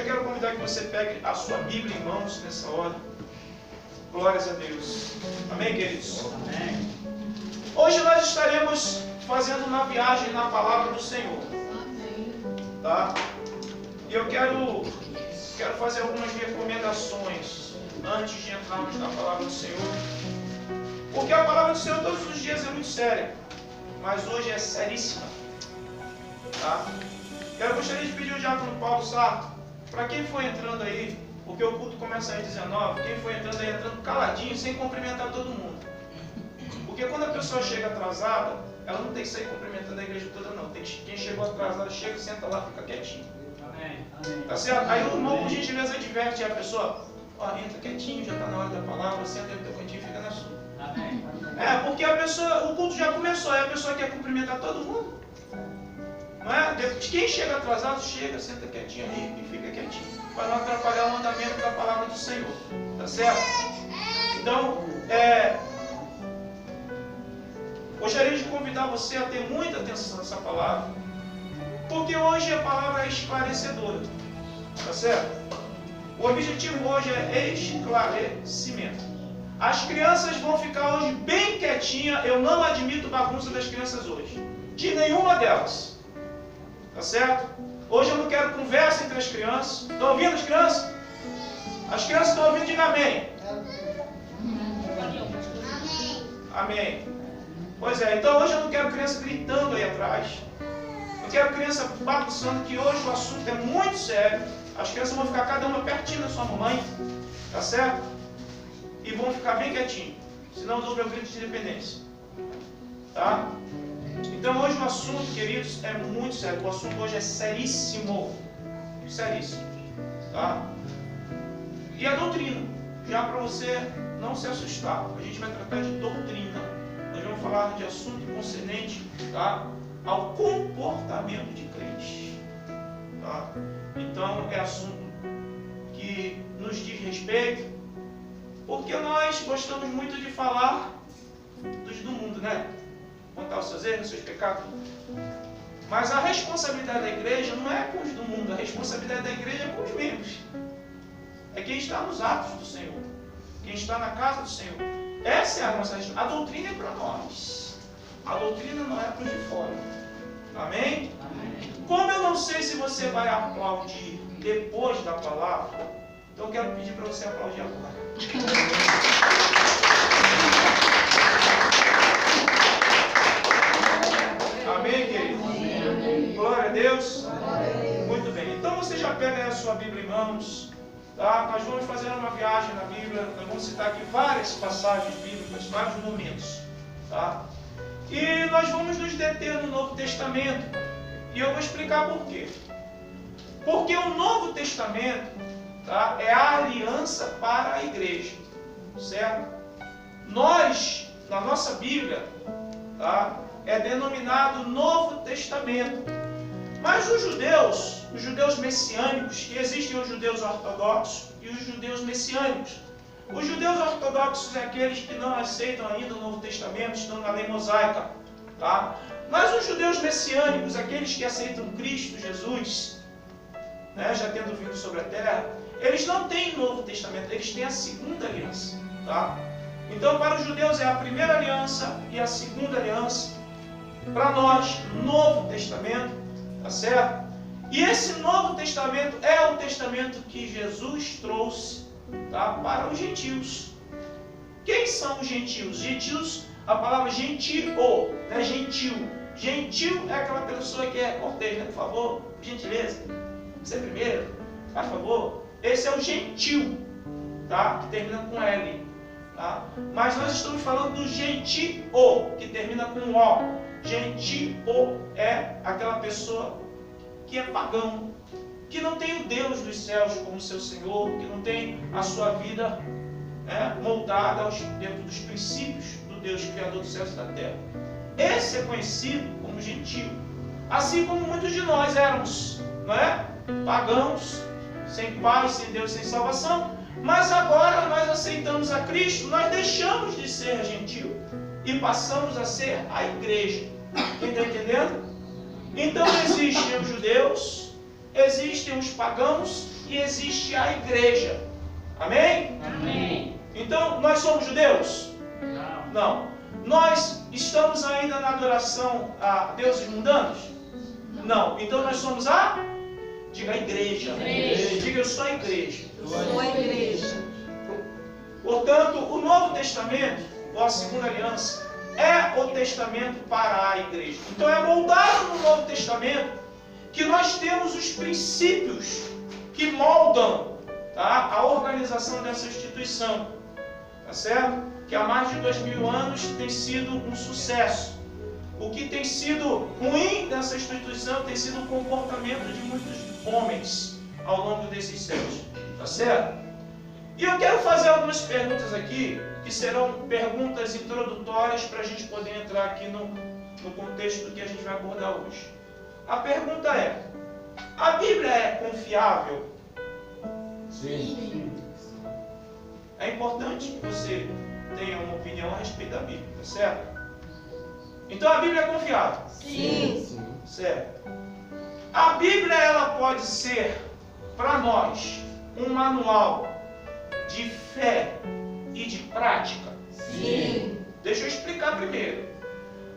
quero convidar que você pegue a sua Bíblia em mãos nessa hora. Glórias a Deus. Amém, queridos? Amém. Hoje nós estaremos fazendo uma viagem na palavra do Senhor. Tá? E eu quero fazer algumas recomendações antes de entrarmos na palavra do Senhor. Porque a palavra do Senhor todos os dias é muito séria, mas hoje é seríssima. Tá? Eu gostaria de pedir ao diácono Paulo Sarto, para quem for entrando aí, porque o culto começa às 19, quem for entrando aí, entrando caladinho, sem cumprimentar todo mundo. Porque quando a pessoa chega atrasada, ela não tem que sair cumprimentando a igreja toda, não. Quem chegou atrasado, chega, senta lá, fica quietinho. Amém. Amém. Tá certo? Aí o irmão, por gentileza, adverte a pessoa: ó, entra quietinho, já está na hora da palavra, senta aí no teu cantinho e fica na sua. Amém. Porque a pessoa, o culto já começou, aí a pessoa quer cumprimentar todo mundo. Não é? Quem chega atrasado, chega, senta quietinho aí e fica quietinho, para não atrapalhar o andamento da palavra do Senhor. Tá certo? Então, gostaria de convidar você a ter muita atenção nessa palavra, porque hoje a palavra é esclarecedora. Tá certo? O objetivo hoje é esclarecimento. As crianças vão ficar hoje bem quietinhas. Eu não admito bagunça das crianças hoje, de nenhuma delas. Tá certo? Hoje eu não quero conversa entre as crianças. Estão ouvindo as crianças? As crianças estão ouvindo? Diga amém. Amém. Pois é, então hoje eu não quero criança gritando aí atrás. Eu quero criança bagunçando, que hoje o assunto é muito sério. As crianças vão ficar cada uma pertinho da sua mamãe. Tá certo? E vão ficar bem quietinho. Senão dou meu grito de independência. Tá? Então hoje o assunto, queridos, é muito sério. O assunto hoje é seríssimo. Seríssimo. Tá? E a doutrina, já para você não se assustar, a gente vai tratar de doutrina. Nós vamos falar de assunto concernente, tá, ao comportamento de crente. Tá? Então é assunto que nos diz respeito, porque nós gostamos muito de falar dos do mundo, né? Contar os seus erros, os seus pecados. Mas a responsabilidade da igreja não é com os do mundo, a responsabilidade da igreja é com os membros. É quem está nos atos do Senhor, quem está na casa do Senhor. Essa é a nossa responsabilidade. A doutrina é para nós. A doutrina não é para os de fora. Amém? Amém? Como eu não sei se você vai aplaudir depois da palavra, então eu quero pedir para você aplaudir agora. Amém, querido? Amém. Glória a Deus. Amém. Muito bem. Então você já pega aí a sua Bíblia em mãos. Tá? Nós vamos fazer uma viagem na Bíblia. Nós vamos citar aqui várias passagens bíblicas, vários momentos. Tá? E nós vamos nos deter no Novo Testamento. E eu vou explicar por quê. Porque o Novo Testamento, tá, é a aliança para a igreja. Certo? Nós, na nossa Bíblia, tá, é denominado Novo Testamento. Mas os judeus messiânicos, que existem os judeus ortodoxos e os judeus messiânicos. Os judeus ortodoxos é aqueles que não aceitam ainda o Novo Testamento, estão na lei mosaica. Tá? Mas os judeus messiânicos, aqueles que aceitam Cristo Jesus, né, já tendo vindo sobre a terra, eles não têm Novo Testamento, eles têm a segunda aliança. Tá? Então para os judeus é a primeira aliança e a segunda aliança. Para nós, Novo Testamento. Tá certo? E esse Novo Testamento é o testamento que Jesus trouxe, tá, para os gentios. Quem são os gentios? Gentios, a palavra gentio, né? Gentil. Gentil é aquela pessoa que é cortês, né? Por favor, por gentileza. Você primeiro, por favor. Esse é o gentil, tá? Que termina com L. Tá? Mas nós estamos falando do gentio, que termina com O. Gentio é aquela pessoa que é pagão, que não tem o Deus dos céus como seu Senhor, que não tem a sua vida, né, moldada dentro dos princípios do Deus Criador dos céus e da terra. Esse é conhecido como gentio. Assim como muitos de nós éramos, não é? Pagãos, sem paz, sem Deus, sem salvação. Mas agora nós aceitamos a Cristo, nós deixamos de ser gentio e passamos a ser a igreja. Quem está entendendo? Então existem os judeus, existem os pagãos e existe a igreja. Amém? Amém. Então, nós somos judeus? Não. Não. Nós estamos ainda na adoração a deuses mundanos? Não. Então, nós somos diga a igreja. Igreja. Diga, eu sou a igreja. Eu sou a igreja. Portanto, o Novo Testamento, ou a Segunda Aliança, é o testamento para a igreja. Então é moldado no Novo Testamento que nós temos os princípios que moldam, tá, a organização dessa instituição. Tá certo? Que há mais de 2000 anos tem sido um sucesso. O que tem sido ruim nessa instituição tem sido o comportamento de muitos homens ao longo desses séculos. Tá certo? E eu quero fazer algumas perguntas aqui, que serão perguntas introdutórias para a gente poder entrar aqui no contexto do que a gente vai abordar hoje. A pergunta é: a Bíblia é confiável? Sim. É importante que você tenha uma opinião a respeito da Bíblia, tá certo? Então a Bíblia é confiável? Sim. Certo. A Bíblia, ela pode ser, para nós, um manual de fé e de prática? Sim. Deixa eu explicar primeiro.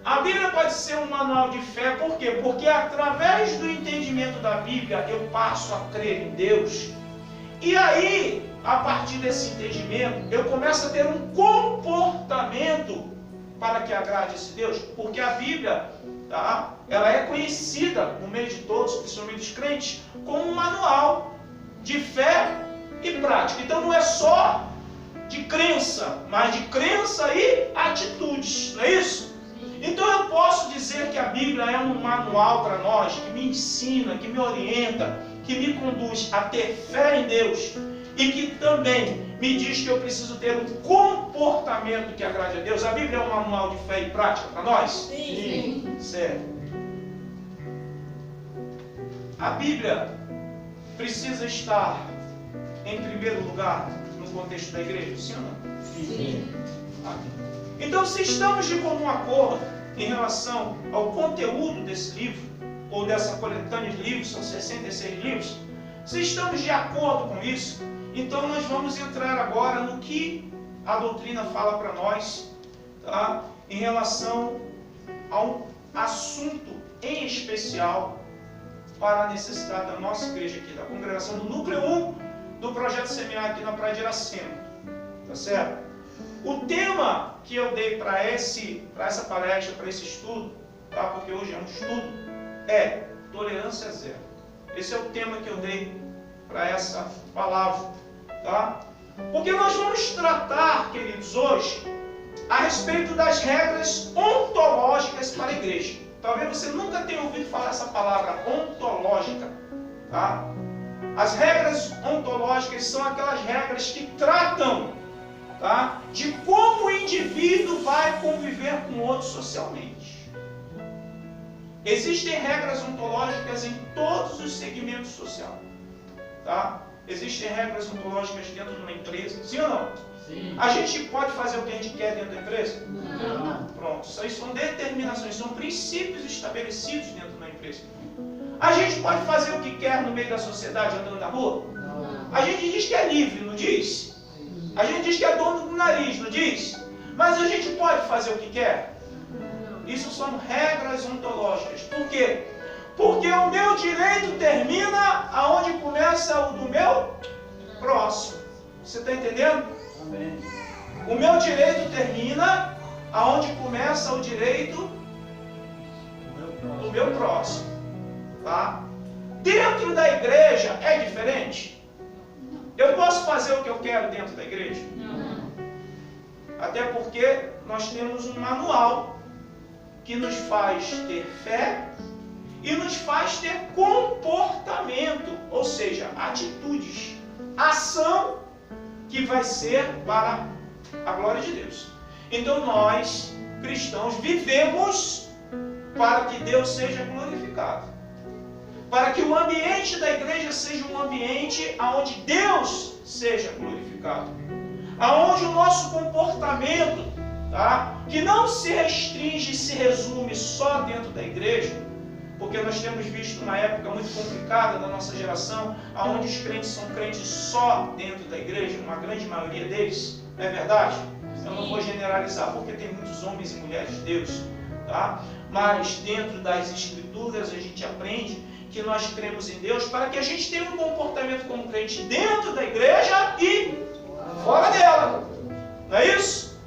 A Bíblia pode ser um manual de fé, por quê? Porque através do entendimento da Bíblia eu passo a crer em Deus. E aí, a partir desse entendimento, eu começo a ter um comportamento para que agrade esse Deus. Porque a Bíblia, tá, ela é conhecida no meio de todos, principalmente dos crentes, como um manual de fé e prática. Então não é só de crença, mas de crença e atitudes, não é isso? Então eu posso dizer que a Bíblia é um manual para nós, que me ensina, que me orienta, que me conduz a ter fé em Deus e que também me diz que eu preciso ter um comportamento que agrade a Deus. A Bíblia é um manual de fé e prática para nós? Sim. Certo. A Bíblia precisa estar em primeiro lugar no contexto da igreja, sim ou não? Sim. Então, se estamos de comum acordo em relação ao conteúdo desse livro, ou dessa coletânea de livros, são 66 livros, se estamos de acordo com isso, então nós vamos entrar agora no que a doutrina fala para nós, tá? Em relação a um assunto em especial para a necessidade da nossa igreja aqui, da congregação do Núcleo 1 do Projeto Semear aqui na Praia de Iracema. Tá certo? O tema que eu dei para essa palestra, para esse estudo, tá? Porque hoje é um estudo, é tolerância zero. Esse é o tema que eu dei para essa palavra, tá? Porque nós vamos tratar, queridos, hoje, a respeito das regras ontológicas para a igreja. Talvez você nunca tenha ouvido falar essa palavra, ontológica, tá? As regras ontológicas são aquelas regras que tratam, tá, de como o indivíduo vai conviver com o outro socialmente. Existem regras ontológicas em todos os segmentos sociais, tá? Existem regras ontológicas dentro de uma empresa, sim ou não? Sim. A gente pode fazer o que a gente quer dentro da empresa? Não. Pronto, isso aí são determinações, são princípios estabelecidos dentro da empresa. A gente pode fazer o que quer no meio da sociedade andando na rua? Não. A gente diz que é livre, não diz? A gente diz que é dono do nariz, não diz? Mas a gente pode fazer o que quer? Isso são regras ontológicas. Por quê? Porque o meu direito termina aonde começa o do meu próximo. Você está entendendo? Amém. O meu direito termina aonde começa o direito do meu próximo. Tá? Dentro da igreja é diferente? Eu posso fazer o que eu quero dentro da igreja? Não. Até porque nós temos um manual que nos faz ter fé e nos faz ter comportamento, ou seja, atitudes, ação que vai ser para a glória de Deus. Então nós, cristãos, vivemos para que Deus seja glorificado. Para que o ambiente da igreja seja um ambiente onde Deus seja glorificado. Aonde o nosso comportamento, tá, que não se restringe e se resume só dentro da igreja, Porque nós temos visto uma época muito complicada da nossa geração, onde os crentes são crentes só dentro da igreja, uma grande maioria deles, não é verdade? Eu não vou generalizar, porque tem muitos homens e mulheres de Deus, tá? Mas dentro das Escrituras a gente aprende que nós cremos em Deus para que a gente tenha um comportamento como crente dentro da igreja e fora dela. Não é isso?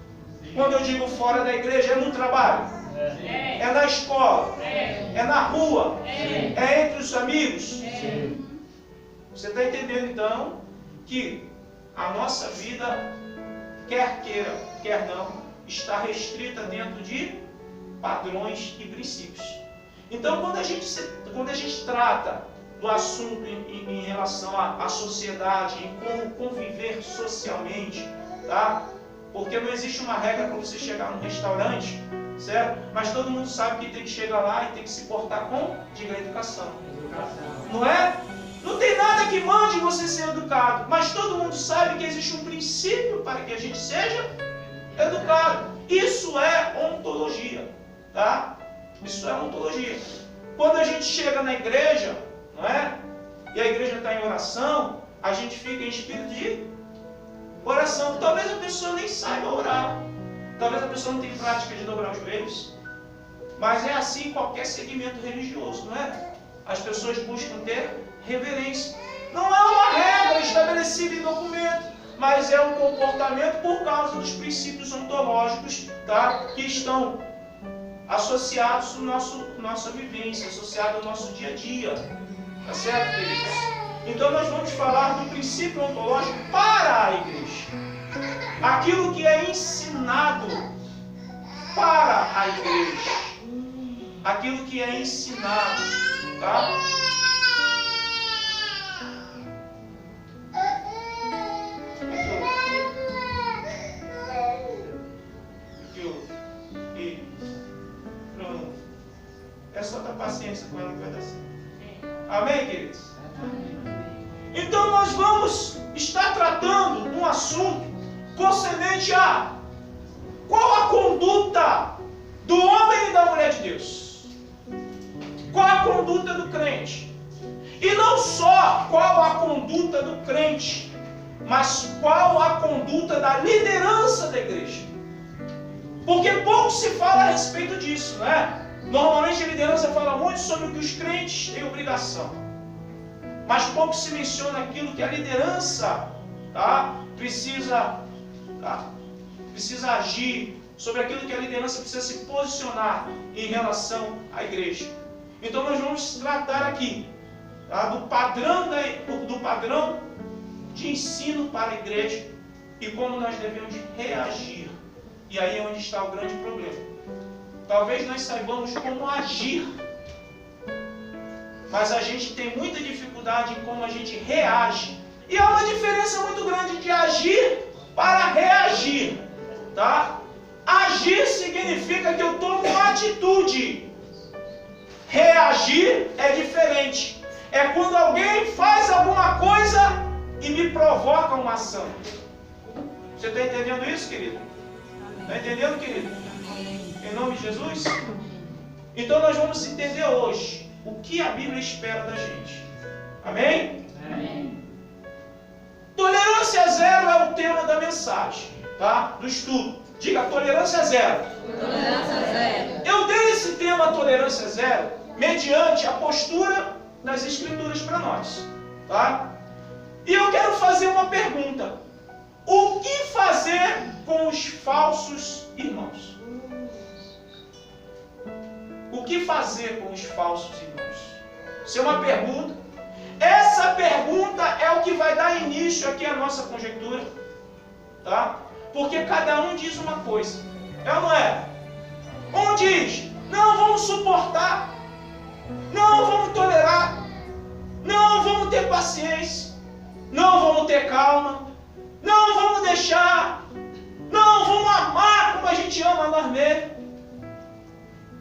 Quando eu digo fora da igreja, é no trabalho, é na escola, é na rua, é entre os amigos. Você está entendendo então que a nossa vida, quer queira, quer não, está restrita dentro de padrões e princípios. Então, quando a gente trata do assunto em relação à sociedade, em como conviver socialmente, tá? Porque não existe uma regra para você chegar num restaurante, certo? Mas todo mundo sabe que tem que chegar lá e tem que se portar com, diga, educação. Não é? Não tem nada que mande você ser educado, mas todo mundo sabe que existe um princípio para que a gente seja educado. Isso é ontologia, tá? Isso é ontologia. Quando a gente chega na igreja, não é? E a igreja está em oração, a gente fica em espírito de oração. Talvez a pessoa nem saiba orar. Talvez a pessoa não tenha prática de dobrar os joelhos. Mas é assim em qualquer segmento religioso, não é? As pessoas buscam ter reverência. Não é uma regra estabelecida em documento, mas é um comportamento por causa dos princípios ontológicos, tá? Que estão associados à nossa vivência, associados ao nosso dia a dia. Tá certo, queridos? Então nós vamos falar do princípio ontológico para a igreja. Aquilo que é ensinado para a igreja. Aquilo que é ensinado, tá? É só ter paciência com ela que vai dar certo. Amém, queridos? Então nós vamos estar tratando um assunto concernente a qual a conduta do homem e da mulher de Deus. Qual a conduta do crente. E não só qual a conduta do crente, mas qual a conduta da liderança da igreja. Porque pouco se fala a respeito disso, não é? Normalmente a liderança fala muito sobre o que os crentes têm obrigação. Mas pouco se menciona aquilo que a liderança, tá, precisa agir, sobre aquilo que a liderança precisa se posicionar em relação à igreja. Então nós vamos tratar aqui, tá, do padrão de ensino para a igreja e como nós devemos reagir. E aí é onde está o grande problema. Talvez nós saibamos como agir, mas a gente tem muita dificuldade em como a gente reage. E há uma diferença muito grande de agir para reagir, tá? Agir significa que eu tomo uma atitude. Reagir é diferente. É quando alguém faz alguma coisa e me provoca uma ação. Você está entendendo isso, querido? Está entendendo, querido? Em nome de Jesus? Então nós vamos entender hoje o que a Bíblia espera da gente. Amém? Amém. Tolerância zero é o tema da mensagem, tá? Do estudo. Diga, tolerância zero. Tolerância zero. Eu dei esse tema tolerância zero mediante a postura das Escrituras para nós, tá? E eu quero fazer uma pergunta. O que fazer com os falsos irmãos? O que fazer com os falsos irmãos? Isso é uma pergunta. Essa pergunta é o que vai dar início aqui à nossa conjectura, tá? Porque cada um diz uma coisa, é ou não é? Um diz, não vamos suportar, não vamos tolerar, não vamos ter paciência, não vamos ter calma, não vamos deixar, não vamos amar como a gente ama nós mesmos.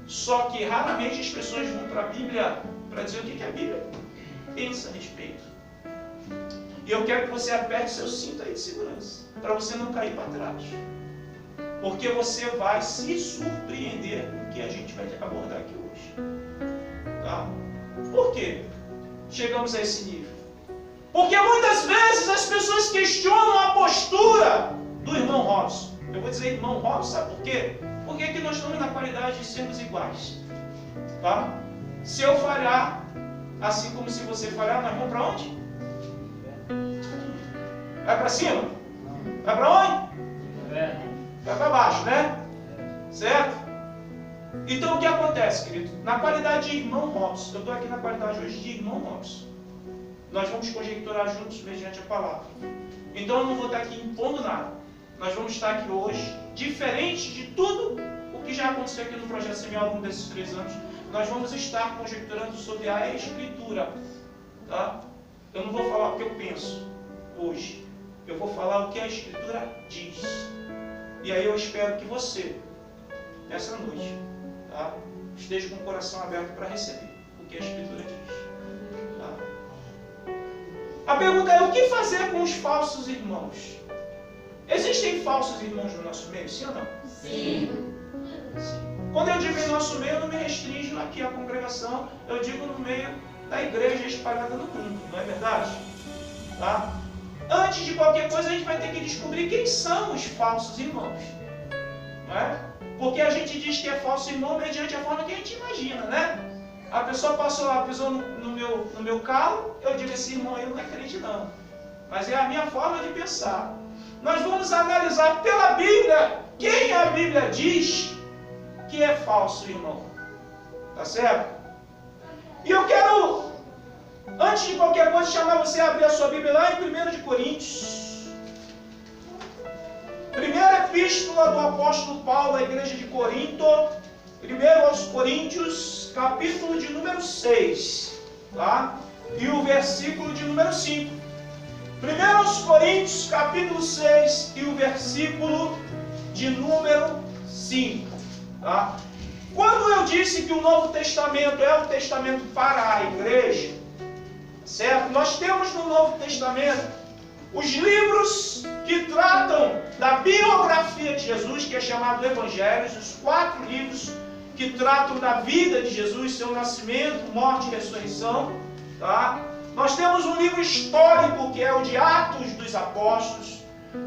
Só que raramente as pessoas vão para a Bíblia para dizer o que a Bíblia pensa a respeito. E eu quero que você aperte seu cinto aí de segurança, para você não cair para trás. Porque você vai se surpreender com o que a gente vai abordar aqui hoje. Tá? Por quê chegamos a esse nível? Porque muitas vezes as pessoas questionam a postura do irmão Robson. Eu vou dizer irmão Robson, sabe por quê? Porque aqui nós estamos na qualidade de sermos iguais. Tá? Se eu falhar, assim como se você falhar, nós vamos para onde? Vai para cima? Vai para onde? Vai para baixo, né? Certo? Então o que acontece, querido? Na qualidade de irmão Robson, eu estou aqui na qualidade hoje de irmão Robson. Nós vamos conjecturar juntos mediante a palavra. Então eu não vou estar aqui impondo nada. Nós vamos estar aqui hoje, diferente de tudo o que já aconteceu aqui no Projeto Semear ao longo desses 3 anos, nós vamos estar conjecturando sobre a Escritura. Tá? Eu não vou falar o que eu penso hoje. Eu vou falar o que a Escritura diz. E aí eu espero que você, nessa noite, tá, esteja com o coração aberto para receber o que a Escritura diz. Tá? A pergunta é: o que fazer com os falsos irmãos? Existem falsos irmãos no nosso meio, sim ou não? Sim. Quando eu digo em nosso meio, eu não me restringo aqui à congregação, eu digo no meio da igreja espalhada no mundo, não é verdade? Tá? Antes de qualquer coisa, a gente vai ter que descobrir quem são os falsos irmãos. Não é? Porque a gente diz que é falso irmão mediante a forma que a gente imagina, né? A pessoa passou lá, pisou no meu carro, eu digo: esse irmão aí não é crente não. Mas é a minha forma de pensar. Nós vamos analisar pela Bíblia quem a Bíblia diz que é falso irmão. Tá certo? E eu quero, antes de qualquer coisa, chamar você a abrir a sua Bíblia lá em 1 de Coríntios. Primeira epístola do apóstolo Paulo à igreja de Corinto. 1 aos Coríntios, capítulo de número 6. Tá? E o versículo de número 5. 1 aos Coríntios, capítulo 6 e o versículo de número 5. Tá? Quando eu disse que o Novo Testamento é o testamento para a igreja, certo? Nós temos no Novo Testamento os livros que tratam da biografia de Jesus, que é chamado Evangelhos, os 4 livros que tratam da vida de Jesus, seu nascimento, morte e ressurreição. Tá? Nós temos um livro histórico, que é o de Atos dos Apóstolos.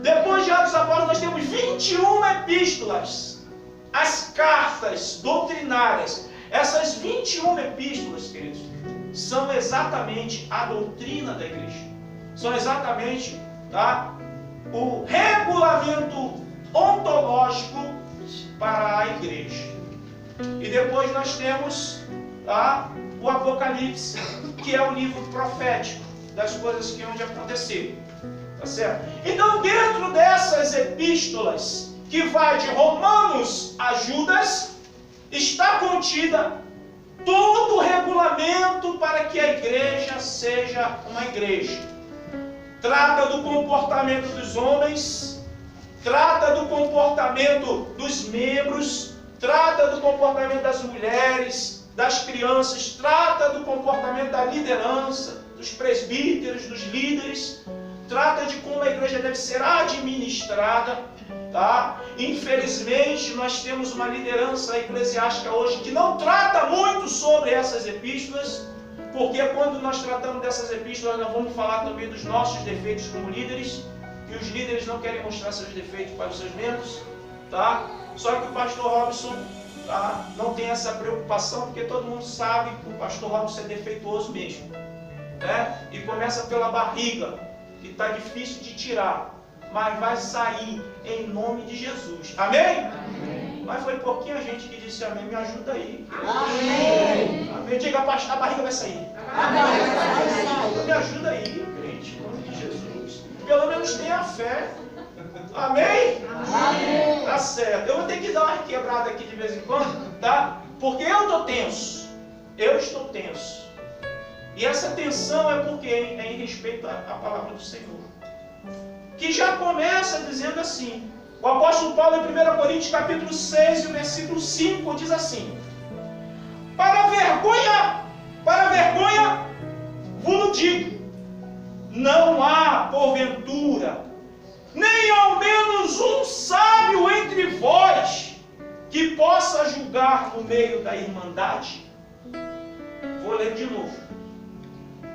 Depois de Atos dos Apóstolos, nós temos 21 epístolas, as cartas doutrinárias. Essas 21 epístolas, queridos, são exatamente a doutrina da igreja. São exatamente, tá, o regulamento ontológico para a igreja. E depois nós temos, tá, o Apocalipse, que é o livro profético das coisas que hão de acontecer. Tá certo? Então, dentro dessas epístolas, que vai de Romanos a Judas, está contida todo o regulamento para que a igreja seja uma igreja. Trata do comportamento dos homens, trata do comportamento dos membros, trata do comportamento das mulheres, das crianças, trata do comportamento da liderança, dos presbíteros, dos líderes, trata de como a igreja deve ser administrada. Tá? Infelizmente, nós temos uma liderança eclesiástica hoje que não trata muito sobre essas epístolas, porque quando nós tratamos dessas epístolas, nós vamos falar também dos nossos defeitos como líderes, e os líderes não querem mostrar seus defeitos para os seus membros. Tá? Só que o pastor Robson, tá, não tem essa preocupação, porque todo mundo sabe que o pastor Robson é defeituoso mesmo, né? E começa pela barriga, que está difícil de tirar, mas vai sair em nome de Jesus. Amém? Amém. Mas foi pouquinha gente que disse amém. Me ajuda aí. Amém. Amém. Diga, pastor, a barriga vai sair. Amém. Me ajuda aí, crente, em nome de Jesus. Pelo menos tenha fé. Amém? Amém. Tá certo. Eu vou ter que dar uma quebrada aqui de vez em quando, tá? Porque eu estou tenso. Eu estou tenso. E essa tensão é porque é em respeito à palavra do Senhor, que já começa dizendo assim. O apóstolo Paulo, em 1 Coríntios, capítulo 6, e o versículo 5, diz assim: Para vergonha vos digo, não há, porventura, nem ao menos um sábio entre vós, que possa julgar no meio da irmandade. vou ler de novo.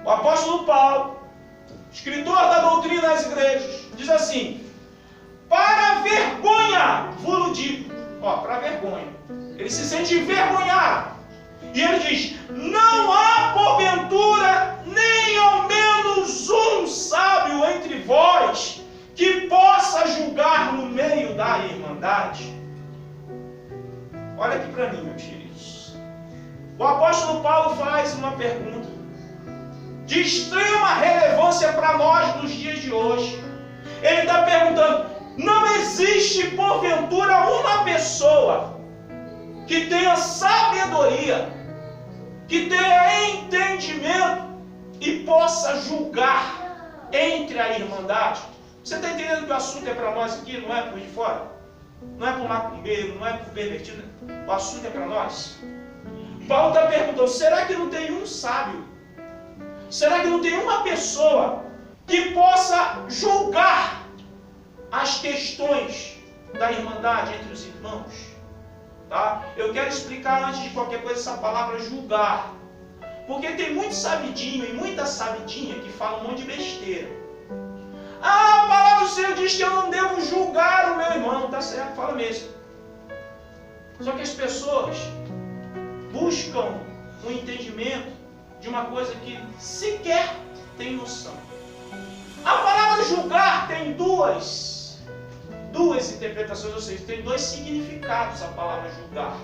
O apóstolo Paulo, escritor da doutrina das igrejas, diz assim: para vergonha, vos digo, para vergonha. Ele se sente envergonhado. E ele diz: não há porventura nem ao menos um sábio entre vós que possa julgar no meio da irmandade. Olha aqui para mim, meus queridos. O apóstolo Paulo faz uma pergunta de extrema relevância para nós nos dias de hoje. Ele está perguntando: não existe porventura uma pessoa que tenha sabedoria, que tenha entendimento e possa julgar entre a irmandade? Você está entendendo que o assunto é para nós aqui, não é por de fora? Não é para o macumbeiro, não é para o pervertido. O assunto é para nós. Paulo está perguntando: será que não tem um sábio? Será que não tem uma pessoa que possa julgar as questões da irmandade entre os irmãos? Tá? Eu quero explicar antes de qualquer coisa essa palavra julgar. Porque tem muito sabidinho e muita sabidinha que fala um monte de besteira. A palavra do Senhor diz que eu não devo julgar o meu irmão. Tá certo, fala mesmo. Só que as pessoas buscam um entendimento de uma coisa que sequer tem noção. A palavra julgar tem duas interpretações, ou seja, tem dois significados a palavra julgar.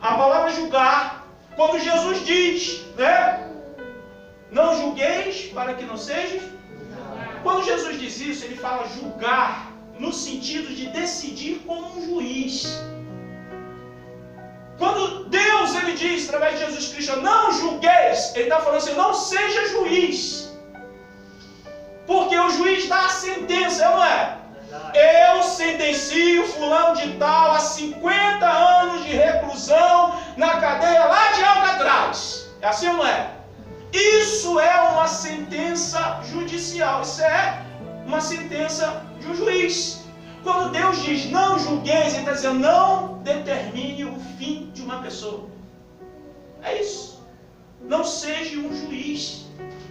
A palavra julgar, quando Jesus diz, né? Não julgueis para que não sejais. Quando Jesus diz isso, ele fala julgar no sentido de decidir como um juiz. Quando Deus ele diz, através de Jesus Cristo, não julgueis, ele está falando assim: não seja juiz. Porque o juiz dá a sentença, não é? Eu sentencio fulano de tal a 50 anos de reclusão na cadeia lá de Alcatraz. É assim ou não é? Isso é uma sentença judicial. Isso é uma sentença de um juiz. Quando Deus diz não julgueis, ele está dizendo não determine o fim de uma pessoa. É isso. Não seja um juiz.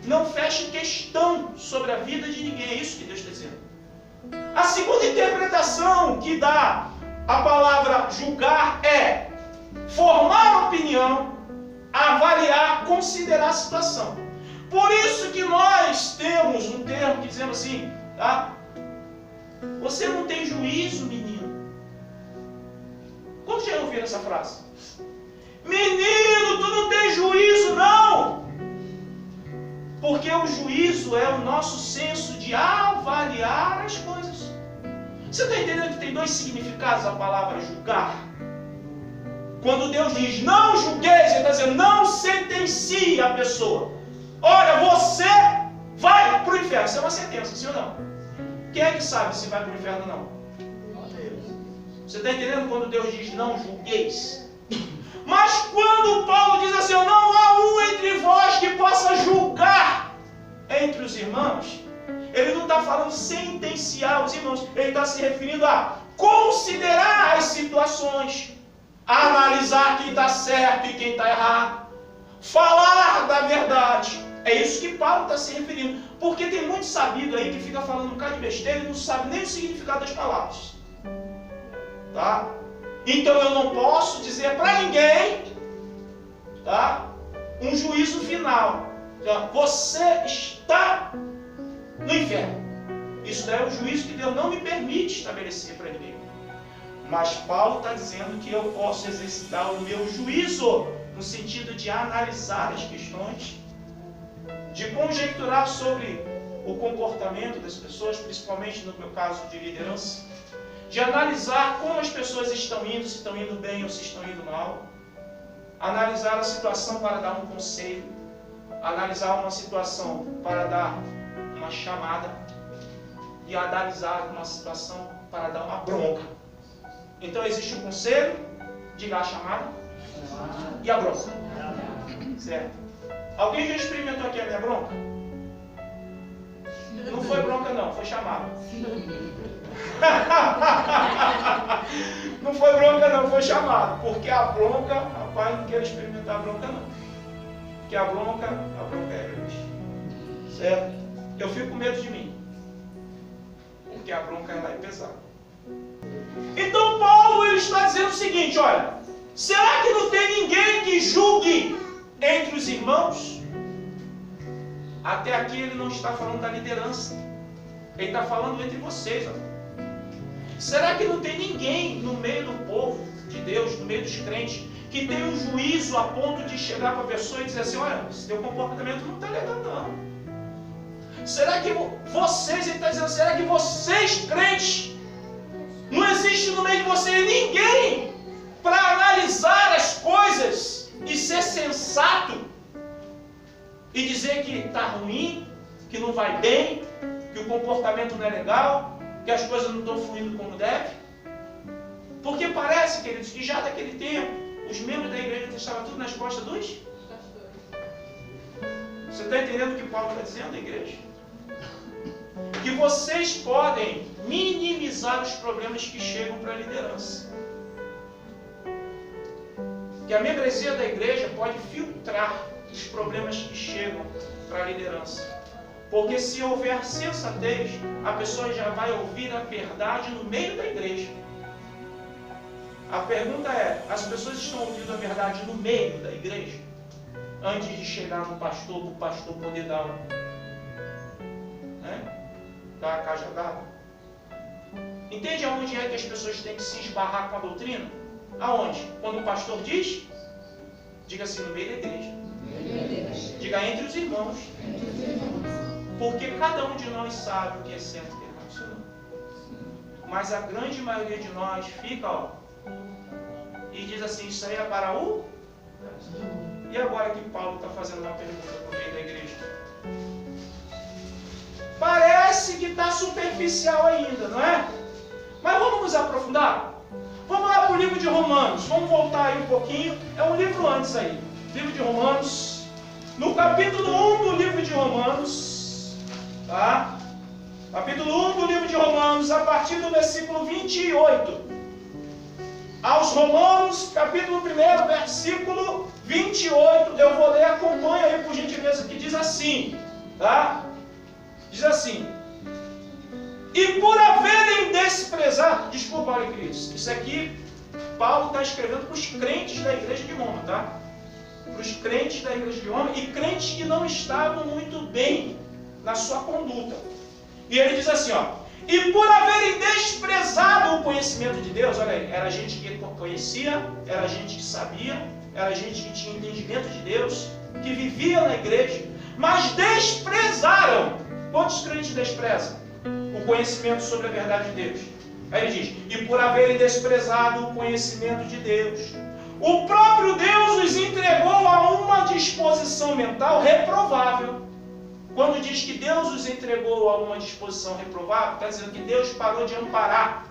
Não feche questão sobre a vida de ninguém. É isso que Deus está dizendo. A segunda interpretação que dá a palavra julgar é formar opinião, avaliar, considerar a situação. Por isso que nós temos um termo que dizemos assim, tá? Você não tem juízo, menino. Quantos já ouviram essa frase? Menino, tu não tem juízo, não! Porque o juízo é o nosso senso de avaliar as coisas. Você está entendendo que tem dois significados a palavra julgar? Quando Deus diz não julgueis, ele está dizendo não sentencie a pessoa. Olha, você vai para o inferno. Isso é uma sentença, sim ou não? Quem é que sabe se vai para o inferno ou não? Você está entendendo quando Deus diz não julgueis? Mas quando Paulo diz assim, não há um entre vós que possa julgar entre os irmãos, ele não está falando sentenciar os irmãos, ele está se referindo a considerar as situações, analisar quem está certo e quem está errado, falar da verdade. É isso que Paulo está se referindo, porque tem muito sabido aí que fica falando um bocado de besteira e não sabe nem o significado das palavras. Tá? Então eu não posso dizer para ninguém, tá, um juízo final. Você está no inferno. Isso daí é o juízo que Deus não me permite estabelecer para ninguém. Mas Paulo está dizendo que eu posso exercitar o meu juízo no sentido de analisar as questões, de conjecturar sobre o comportamento das pessoas, principalmente no meu caso de liderança, de analisar como as pessoas estão indo, se estão indo bem ou se estão indo mal, analisar a situação para dar um conselho, analisar uma situação para dar uma chamada e analisar uma situação para dar uma bronca. Então existe o conselho, diga a chamada e a bronca. Certo? Alguém já experimentou aqui a minha bronca? Não foi bronca não, foi chamada. Não foi bronca não, foi chamada. Porque a bronca, rapaz, não quero experimentar a bronca não. Porque a bronca é grande. Certo? Eu fico com medo de mim. Porque a bronca ela é pesada. Então Paulo ele está dizendo o seguinte, olha, será que não tem ninguém que julgue entre os irmãos? Até aqui ele não está falando da liderança. Ele está falando entre vocês. Ó. Será que não tem ninguém no meio do povo de Deus, no meio dos crentes, que tem um juízo a ponto de chegar para a pessoa e dizer assim, olha, esse teu comportamento não está legal não. Será que vocês, ele está dizendo, será que vocês crentes, não existe no meio de vocês ninguém para analisar as coisas e ser sensato e dizer que está ruim, que não vai bem, que o comportamento não é legal, que as coisas não estão fluindo como deve? Porque parece, queridos, que já daquele tempo, os membros da igreja estavam tudo nas costas dos pastores. Você está entendendo o que Paulo está dizendo à igreja? Que vocês podem minimizar os problemas que chegam para a liderança. Que a membresia da igreja pode filtrar os problemas que chegam para a liderança. Porque se houver sensatez, a pessoa já vai ouvir a verdade no meio da igreja. A pergunta é, as pessoas estão ouvindo a verdade no meio da igreja? Antes de chegar no pastor, para o pastor poder dar a cajadada? Entende aonde é que as pessoas têm que se esbarrar com a doutrina? Aonde? Quando o pastor diz, diga assim, no meio da igreja. Diga entre os irmãos. Porque cada um de nós sabe o que é certo e o que é errado. Mas a grande maioria de nós fica, ó, e diz assim, isso aí é para o... E agora que Paulo está fazendo uma pergunta para o meio da igreja? Parece que está superficial ainda, não é? Mas vamos nos aprofundar? Vamos lá para o livro de Romanos. Vamos voltar aí um pouquinho. É um livro antes aí. Livro de Romanos. No capítulo 1 do livro de Romanos. Tá? Capítulo 1 do livro de Romanos, a partir do versículo 28. Aos Romanos, capítulo 1, versículo 28. Eu vou ler, acompanha aí por gentileza, que diz assim. Tá? Diz assim. E por haverem desprezado... Desculpa, olha, queridos. Isso aqui, Paulo está escrevendo para os crentes da igreja de Roma, tá? Para os crentes da igreja de Roma e crentes que não estavam muito bem na sua conduta. E ele diz assim, ó. E por haverem desprezado o conhecimento de Deus, olha aí, era gente que conhecia, era gente que sabia, era gente que tinha entendimento de Deus, que vivia na igreja, mas desprezaram. Quantos crentes desprezam o conhecimento sobre a verdade de Deus? Aí ele diz, e por haverem desprezado o conhecimento de Deus, o próprio Deus os entregou a uma disposição mental reprovável. Quando diz que Deus os entregou a uma disposição reprovável, está dizendo que Deus parou de amparar.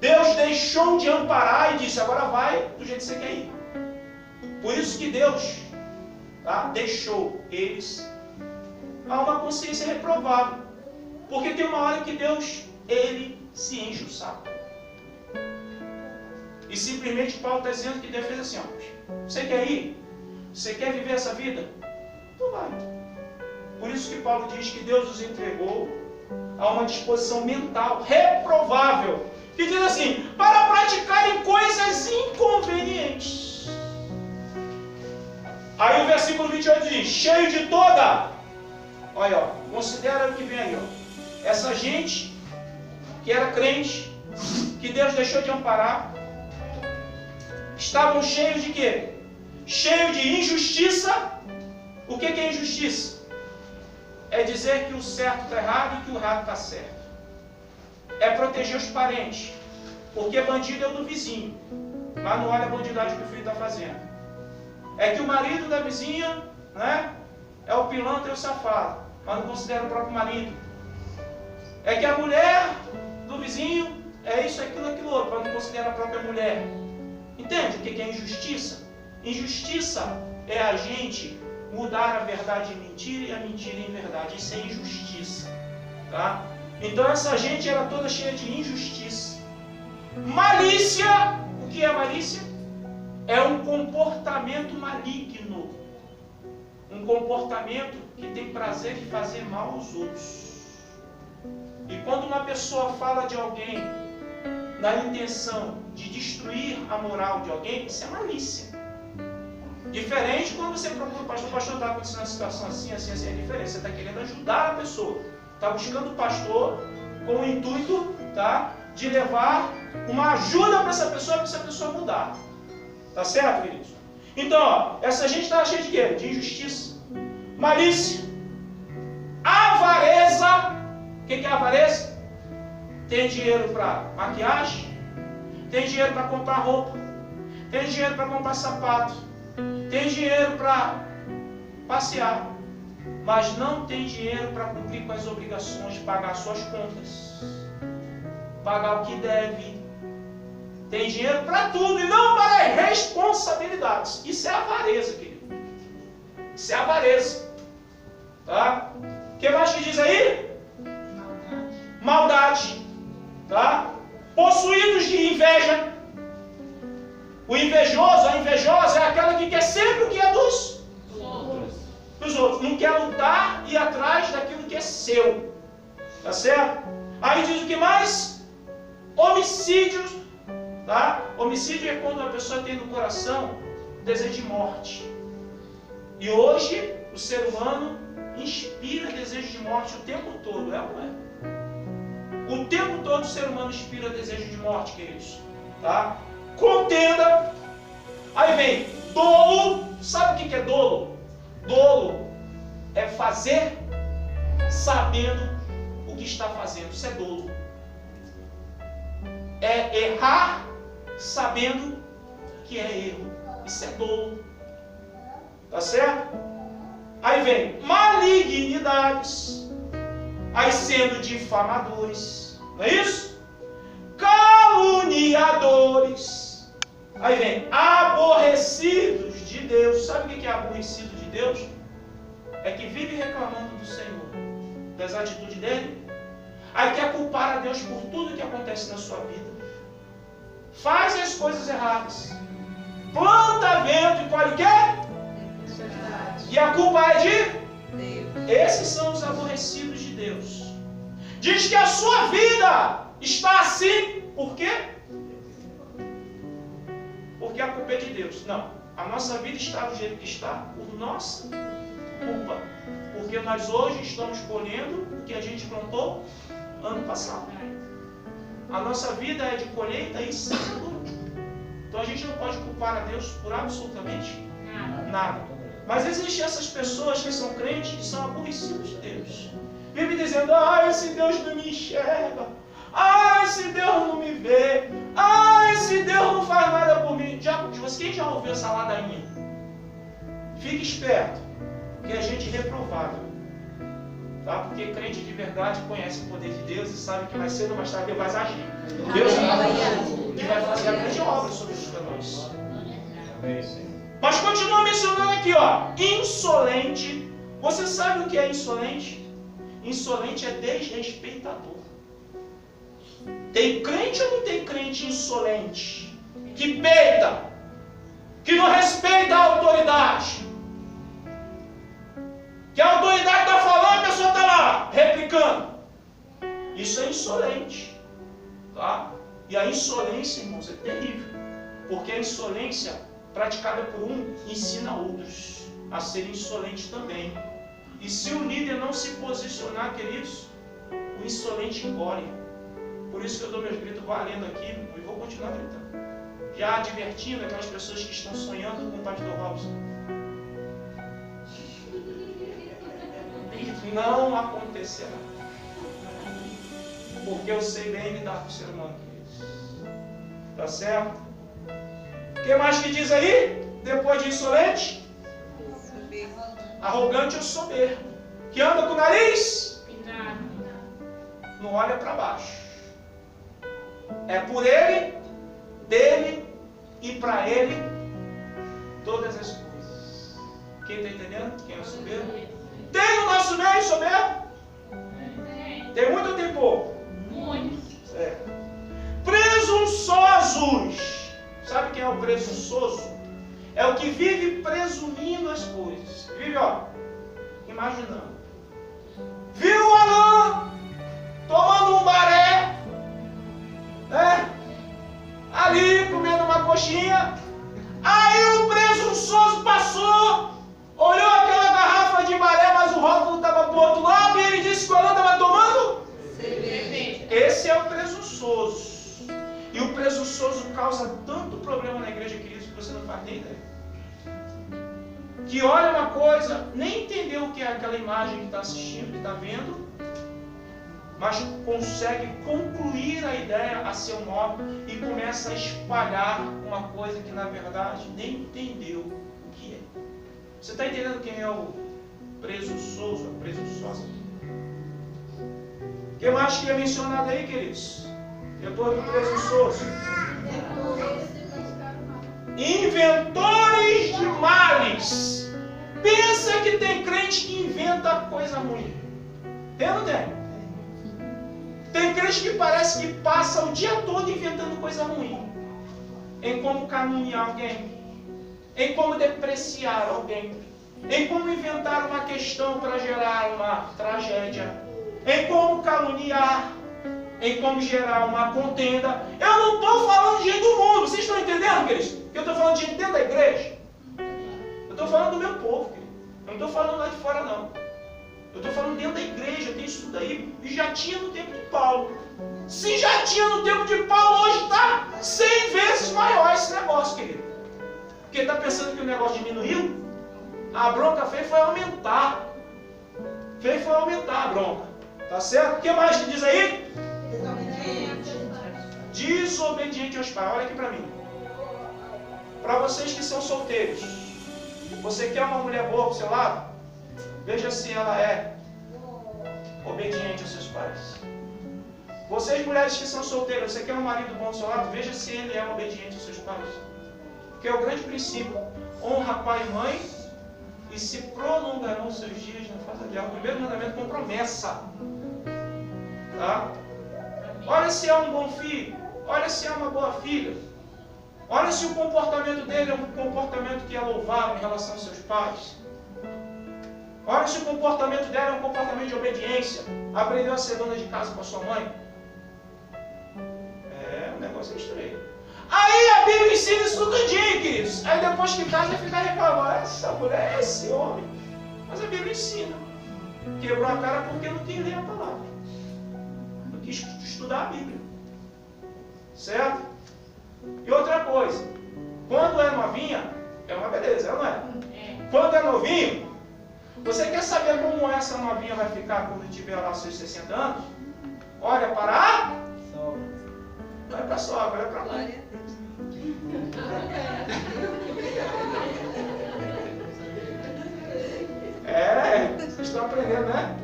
Deus deixou de amparar e disse, agora vai do jeito que você quer ir. Por isso que Deus deixou eles a uma consciência reprovável. Porque tem uma hora que Deus, ele se enche o saco. E simplesmente Paulo está dizendo que Deus fez assim, ó, você quer ir? Você quer viver essa vida? Então vai. Por isso que Paulo diz que Deus os entregou a uma disposição mental reprovável. Que diz assim, para praticarem coisas inconvenientes. Aí o versículo 28 diz, cheio de toda... Olha, ó, considera o que vem aí, ó. Essa gente que era crente, que Deus deixou de amparar, estavam cheios de quê? Cheios de injustiça. O que é injustiça? É dizer que o certo está errado e que o errado está certo. É proteger os parentes. Porque bandido é o do vizinho, mas não olha a bandidagem que o filho está fazendo. É que o marido da vizinha, né, é o pilantra e o safado, mas não considera o próprio marido. É que a mulher do vizinho é isso, aquilo, aquilo outro, mas não considera a própria mulher. Entende o que é injustiça? Injustiça é a gente mudar a verdade em mentira e a mentira em verdade. Isso é injustiça. Tá? Então essa gente era toda cheia de injustiça. Malícia. O que é malícia? É um comportamento maligno. um comportamento que tem prazer em fazer mal aos outros. E quando uma pessoa fala de alguém na intenção de destruir a moral de alguém, isso é malícia. Diferente quando você procura o pastor está acontecendo uma situação assim, assim, assim, é diferente. Você está querendo ajudar a pessoa. Está buscando o pastor com o intuito, tá, de levar uma ajuda para essa pessoa mudar. Tá certo, queridos? Então, ó, essa gente está cheia de quê? De injustiça, malícia, avareza. O que é avareza? Tem dinheiro para maquiagem, tem dinheiro para comprar roupa, tem dinheiro para comprar sapato, tem dinheiro para passear, mas não tem dinheiro para cumprir com as obrigações, pagar suas contas, pagar o que deve. Tem dinheiro para tudo e não para as responsabilidades. Isso é avareza, querido. Isso é avareza. Tá? O que mais que diz aí? Maldade. Tá? Possuídos de inveja. O invejoso, a invejosa é aquela que quer sempre o que é dos outros. Não quer lutar e ir atrás daquilo que é seu. Tá certo? Aí diz o que mais? Homicídios. Tá? Homicídio é quando a pessoa tem no coração desejo de morte. E hoje o ser humano inspira desejo de morte o tempo todo, é ou não é? O tempo todo o ser humano inspira desejo de morte, queridos. Tá? Contenda. Aí vem dolo. Sabe o que é dolo? Dolo é fazer sabendo o que está fazendo. Isso é dolo. É errar sabendo que é erro. Isso é dolo. Tá certo? Aí vem malignidades. Aí sendo difamadores. Não é isso? Caluniadores. Aí vem aborrecidos de Deus. Sabe o que é aborrecido de Deus? É que vive reclamando do Senhor, das atitudes dele. Aí quer culpar a Deus por tudo que acontece na sua vida. Faz as coisas erradas. Planta vento e colhe o quê? E a culpa é de Deus. Esses são os aborrecidos de Deus. Diz que a sua vida está assim. Por quê? Porque a culpa é de Deus. Não. A nossa vida está do jeito que está por nossa culpa. Porque nós hoje estamos colhendo o que a gente plantou ano passado. A nossa vida é de colheita e semeadura. Então a gente não pode culpar a Deus por absolutamente nada. Mas existem essas pessoas que são crentes que são aborrecidos de Deus. Vivem dizendo, esse Deus não me enxerga. Esse Deus não me vê. Esse Deus não faz nada por mim. Quem já ouviu essa ladainha? Fique esperto, que é gente reprovável. Tá? Porque crente de verdade conhece o poder de Deus e sabe que mais cedo ou mais tarde Deus vai agir. Deus que vai fazer a grande obra sobre os nós. Mas continua mencionando aqui, ó, insolente. Você sabe o que é insolente? Insolente é desrespeitador. Tem crente ou não tem crente insolente? Que peita, que não respeita a autoridade. Que a autoridade está falando, a pessoa está lá, replicando. Isso é insolente. Tá? E a insolência, irmãos, é terrível. Porque a insolência, praticada por um, ensina outros a serem insolentes também. E se o líder não se posicionar, queridos, o insolente engole. Por isso que eu dou meus gritos valendo aqui e vou continuar gritando. Já advertindo aquelas pessoas que estão sonhando com o pastor Robson. Não acontecerá. Porque eu sei bem lidar com o ser humano, queridos. Tá certo? O que mais que diz aí? Depois de insolente? Arrogante ou soberbo. Que anda com o nariz? Não olha para baixo. É por ele, dele e para ele todas as coisas. Quem está entendendo? Quem é soberbo? Tem no nosso meio soberbo? Tem muito ou tem pouco? Muito. Presunçosos. Sabe quem é o presunçoso? É o que vive presumindo as coisas. Vive, ó, imaginando. Viu o Alain tomando um baré, né? Ali, comendo uma coxinha. Aí o presunçoso passou, olhou aquela garrafa de baré, mas o rótulo estava para o outro lado, e ele disse que o Alain estava tomando cerveja. Esse é o presunçoso. E o presunçoso causa tanto problema na igreja, queridos, que você não faz nem ideia. Que olha uma coisa, nem entendeu o que é aquela imagem que está assistindo, que está vendo, mas consegue concluir a ideia a seu modo e começa a espalhar uma coisa que na verdade nem entendeu o que é. Você está entendendo quem é o presunçoso, a presunçosa? O que mais que é mencionado aí, queridos? Depois do presunçoso. Inventores de males. Pensa que tem crente que inventa coisa ruim. Tem ou não tem? Tem crente que parece que passa o dia todo inventando coisa ruim. Em como caluniar alguém. Em como depreciar alguém. Em como inventar uma questão para gerar uma tragédia. Em como caluniar. Em como gerar uma contenda. Eu não estou falando de gente do mundo. Vocês estão entendendo, queridos? Eu estou falando de gente dentro da igreja. Eu estou falando do meu povo, querido. Eu não estou falando lá de fora, não. Eu estou falando dentro da igreja. Tem isso tudo aí. E já tinha no tempo de Paulo. Se já tinha no tempo de Paulo, hoje está 100 vezes maior esse negócio, querido. Porque está pensando que o negócio diminuiu? A bronca fez foi aumentar. Fez foi aumentar a bronca. Tá certo? O que mais que diz aí? Desobediente aos pais. Olha aqui para mim. Para vocês que são solteiros, você quer uma mulher boa pro seu lado? Veja se ela é obediente aos seus pais. Vocês mulheres que são solteiras, você quer um marido bom ao seu lado? Veja se ele é obediente aos seus pais. Porque é o grande princípio. Honra pai e mãe e se prolongarão os seus dias na face da terra. O primeiro mandamento com promessa. Tá? Olha se é um bom filho. Olha se é uma boa filha. Olha se o comportamento dele é um comportamento que é louvável em relação aos seus pais. Olha se o comportamento dela é um comportamento de obediência. Aprendeu a ser dona de casa com a sua mãe. É, o negócio é estranho. Aí a Bíblia ensina isso tudo dia, queridos. Aí depois que casa fica reclamando. Essa mulher é esse homem. Mas a Bíblia ensina. Quebrou a cara porque não quis ler a palavra. Não quis estudar a Bíblia. Certo? E outra coisa. Quando é novinha, é uma beleza, não é? Quando é novinho, você quer saber como essa novinha vai ficar quando tiver lá seus 60 anos? Olha para a sogra. Não é para a sogra, é para a mãe. É, vocês estão aprendendo, né?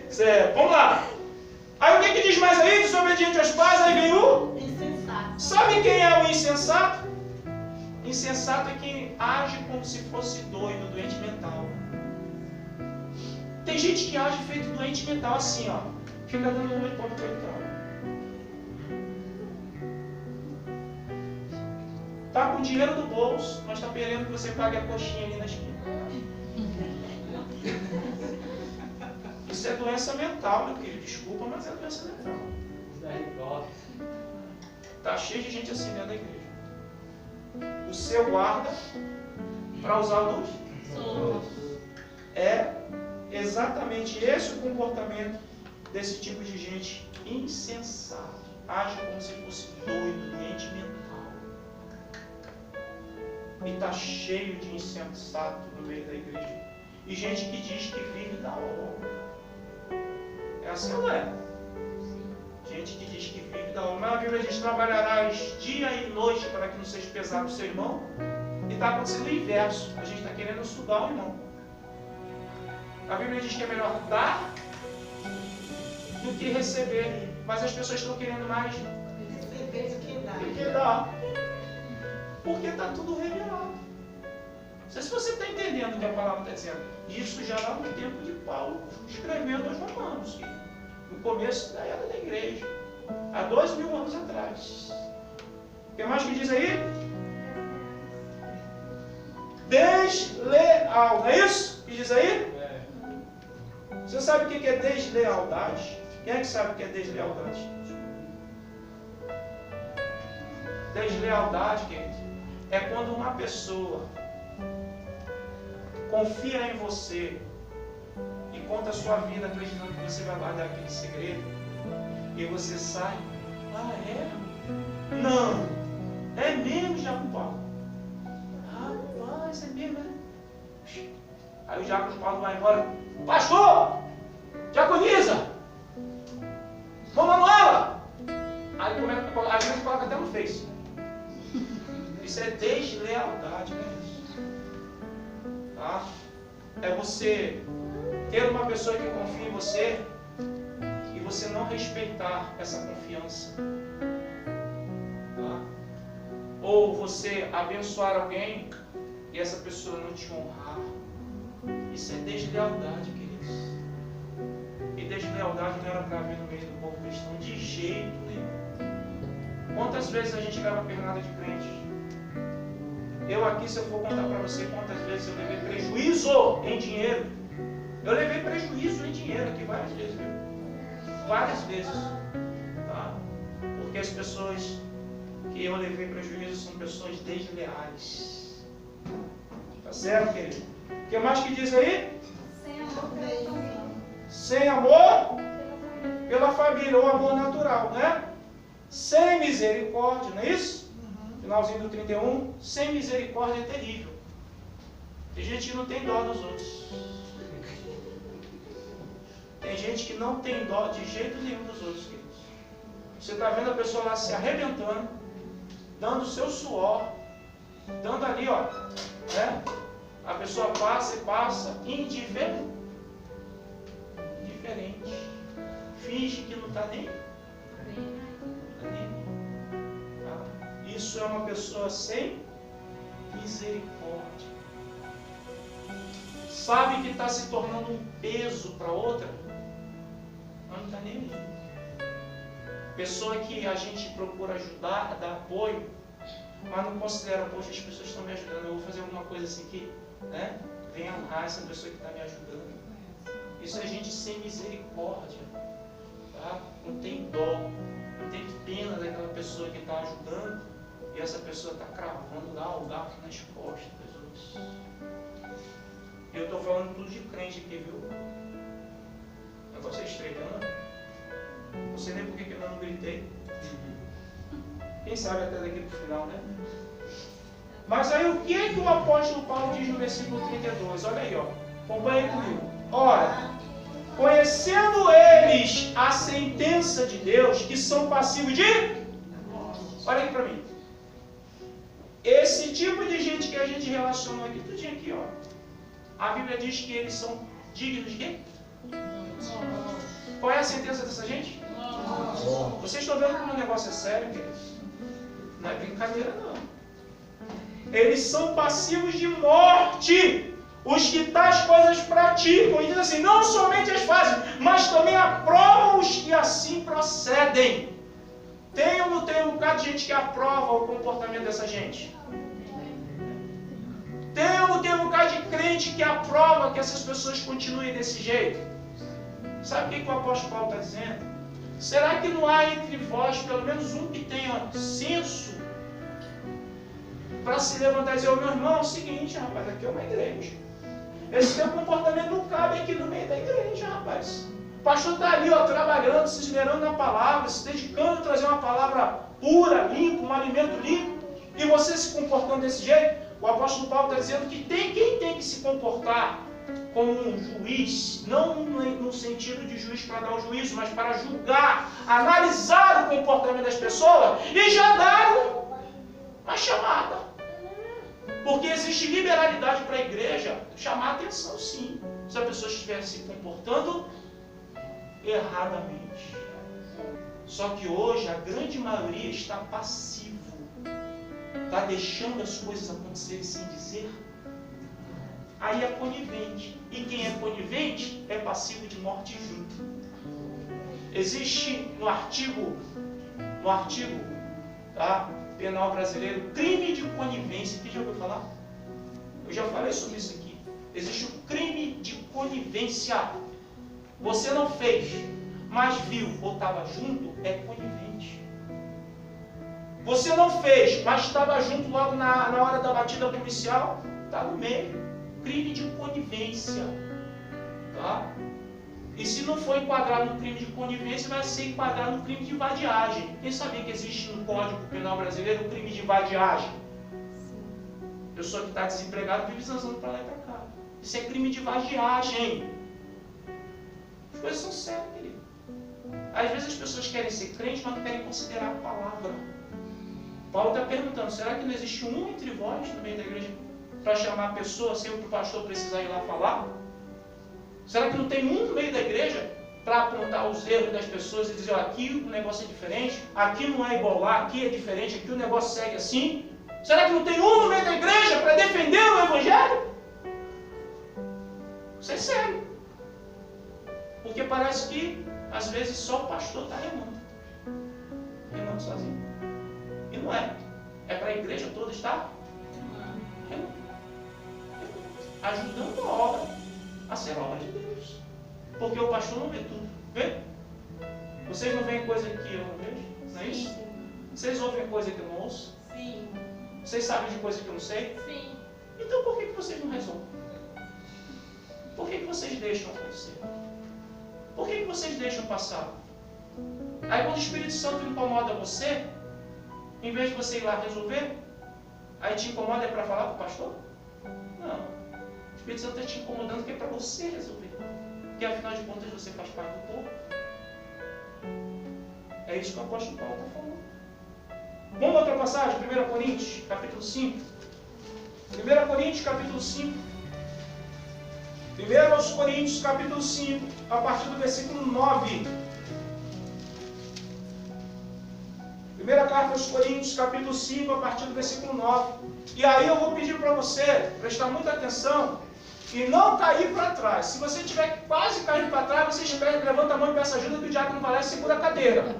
Certo, vamos lá. Aí o que diz mais aí? Desobediente aos pais, aí vem o insensato. Sabe quem é o insensato? Insensato é quem age como se fosse doido, doente mental. Tem gente que age feito doente mental assim, ó. Fica dando um olho para o coitado. Tá com dinheiro no bolso, mas está querendo que você pague a coxinha ali na esquina. Isso é doença mental, meu querido. Desculpa, mas é doença mental. Tá cheio de gente assim dentro da igreja. O seu guarda para usar o dos. É exatamente esse o comportamento desse tipo de gente insensato. Age como se fosse doido, doente mental. E está cheio de insensato no meio da igreja. E gente que diz que vive da obra. É assim ou não é? Gente que diz que vive da obra. Mas a Bíblia diz: trabalharás dia e noite para que não seja pesado o seu irmão. E está acontecendo o inverso. A gente está querendo estudar o irmão. A Bíblia diz que é melhor dar do que receber. Mas as pessoas estão querendo mais receber do que dar. Porque está tudo revelado. Não sei se você está entendendo o que a palavra está dizendo. Isso já lá no tempo de Paulo, escrevendo aos Romanos. No começo da era da igreja. Há 2000 anos atrás. O que mais que diz aí? desleal. Não é isso que diz aí? Você sabe o que é deslealdade? Quem é que sabe o que é deslealdade? Deslealdade, querido, é quando uma pessoa confia em você e conta a sua vida acreditando que você vai guardar aquele segredo e você sai. Ah, é? Não. É mesmo, Jacob Paulo? Rapaz, é mesmo, né? Aí o Jacob Paulo vai embora. Pastor! Diaconisa! Vamos, Manuela! Aí a gente coloca até no Face. Isso é deslealdade, né? Tá? É você ter uma pessoa que confia em você e você não respeitar essa confiança. Tá? Ou você abençoar alguém e essa pessoa não te honrar. Isso é deslealdade, queridos. E deslealdade não era para haver no meio do povo cristão de jeito nenhum. Quantas vezes a gente leva pernada de crente? Eu aqui, se eu for contar para você quantas vezes eu levei prejuízo em dinheiro. Eu levei prejuízo em dinheiro aqui várias vezes, viu? Várias vezes. Tá? Porque as pessoas que eu levei prejuízo são pessoas desleais. Tá certo, querido? O que mais que diz aí? Sem amor pela família. Sem amor pela família, ou amor natural, né? Sem misericórdia, não é isso? Finalzinho do 31, sem misericórdia é terrível. Tem gente que não tem dó dos outros. Tem gente que não tem dó de jeito nenhum dos outros, queridos. Você está vendo a pessoa lá se arrebentando, dando o seu suor, dando ali, ó, né? A pessoa passa e passa, indiferente. Finge que não está nem. Isso é uma pessoa sem misericórdia. Sabe que está se tornando um peso para outra, mas não está nem aí. Pessoa que a gente procura ajudar, dar apoio, mas não considera, poxa, as pessoas estão me ajudando, eu vou fazer alguma coisa assim que, né, venha honrar essa pessoa que está me ajudando. Isso é gente sem misericórdia, tá? Não tem dó, não tem pena daquela pessoa que está ajudando e essa pessoa está cravando lá o garfo nas costas das outras. Eu estou falando tudo de crente aqui, viu? O negócio é estreando. Não sei nem por que eu não gritei. Quem sabe até daqui para o final, né? Mas aí o que é que o apóstolo Paulo diz no versículo 32? Olha aí, ó. Acompanhe comigo. Ora, conhecendo eles a sentença de Deus, que são passivos de... Olha aqui para mim. Esse tipo de gente que a gente relaciona aqui, tudinho aqui, ó. A Bíblia diz que eles são dignos de quê? Qual é a sentença dessa gente? Vocês estão vendo como o negócio é sério, queridos? Não é brincadeira, não. Eles são passivos de morte. Os que tais coisas praticam. E diz assim, não somente as fazem, mas também aprovam os que assim procedem. Tem ou não tem um bocado de gente que aprova o comportamento dessa gente? Tem ou não tem um bocado de crente que aprova que essas pessoas continuem desse jeito? Sabe o que o apóstolo Paulo está dizendo? Será que não há entre vós pelo menos um que tenha senso para se levantar e dizer, ô meu irmão, é o seguinte, rapaz, aqui é uma igreja. Esse teu comportamento não cabe aqui no meio da igreja, rapaz. O pastor está ali, ó, trabalhando, se esmerando na palavra, se dedicando a trazer uma palavra pura, limpa, um alimento limpo, e você se comportando desse jeito. O apóstolo Paulo está dizendo que quem tem que se comportar como um juiz, não no sentido de juiz para dar o juízo, mas para julgar, analisar o comportamento das pessoas e já dar uma chamada. Porque existe liberalidade para a igreja chamar a atenção, sim, se a pessoa estiver se comportando erradamente. Só que hoje a grande maioria está passivo, está deixando as coisas acontecerem sem dizer. Aí é conivente. E quem é conivente é passivo de morte junto. Existe no artigo tá, penal brasileiro crime de conivência. Quem já ouviu falar? Eu já falei sobre isso aqui. Existe o crime de conivência. Você não fez, mas viu ou estava junto, é conivente. Você não fez, mas estava junto logo na hora da batida policial, está no meio. Crime de conivência. Tá? E se não for enquadrado no crime de conivência, vai ser enquadrado no crime de vadiagem. Quem sabia que existe no Código Penal brasileiro o crime de vadiagem? A pessoa que está desempregada vive zanzando para lá e para cá. Isso é crime de vadiagem. As coisas são sérias, querido. Às vezes as pessoas querem ser crentes, mas não querem considerar a palavra. Paulo está perguntando, será que não existe um entre vós no meio da igreja para chamar a pessoa sem o pastor precisar ir lá falar? Será que não tem um no meio da igreja para apontar os erros das pessoas e dizer, ó, aqui o negócio é diferente, aqui não é igual lá, aqui é diferente, aqui o negócio segue assim? Será que não tem um no meio da igreja para defender o evangelho? Isso é sério. Porque parece que, às vezes, só o pastor está remando. Remando sozinho. E não é. É para a igreja toda estar remando. Ajudando a obra a ser obra de Deus. Porque o pastor não vê tudo. Vê? Vocês não veem coisa que eu não vejo? Não é isso? Vocês ouvem coisa que eu não ouço? Sim. Vocês sabem de coisa que eu não sei? Sim. Então por que vocês não resolvem? Por que vocês deixam acontecer? Por que vocês deixam passar? Aí quando o Espírito Santo incomoda você, em vez de você ir lá resolver, aí te incomoda é para falar para o pastor? Não. O Espírito Santo está te incomodando que é para você resolver. Porque afinal de contas você faz parte do povo. É isso que o apóstolo Paulo está falando. Vamos a outra passagem, 1 Coríntios, capítulo 5. 1 Coríntios, capítulo 5. 1 Coríntios, capítulo 5, a partir do versículo 9. Primeira carta aos Coríntios, capítulo 5, a partir do versículo 9. E aí eu vou pedir para você prestar muita atenção e não cair para trás. Se você tiver quase caindo para trás, você espera, levanta a mão e peça ajuda, que o diácono vai lá e segura a cadeira.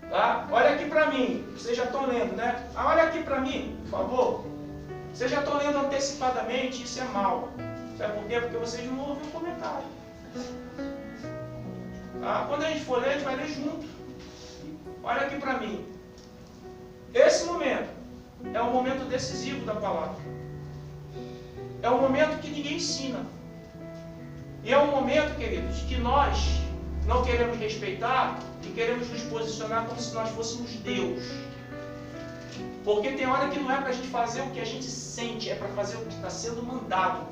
Tá? Olha aqui para mim. Vocês já estão lendo, né? Olha aqui para mim, por favor. Vocês já estão lendo antecipadamente, isso é mal. Sabe por quê? Porque vocês não ouvem o comentário. Tá? Quando a gente for ler, a gente vai ler junto. Olha aqui para mim. Esse momento é um momento decisivo da palavra. É um momento que ninguém ensina. E é um momento, queridos, que nós não queremos respeitar e queremos nos posicionar como se nós fôssemos Deus. Porque tem hora que não é para a gente fazer o que a gente sente, é para fazer o que está sendo mandado.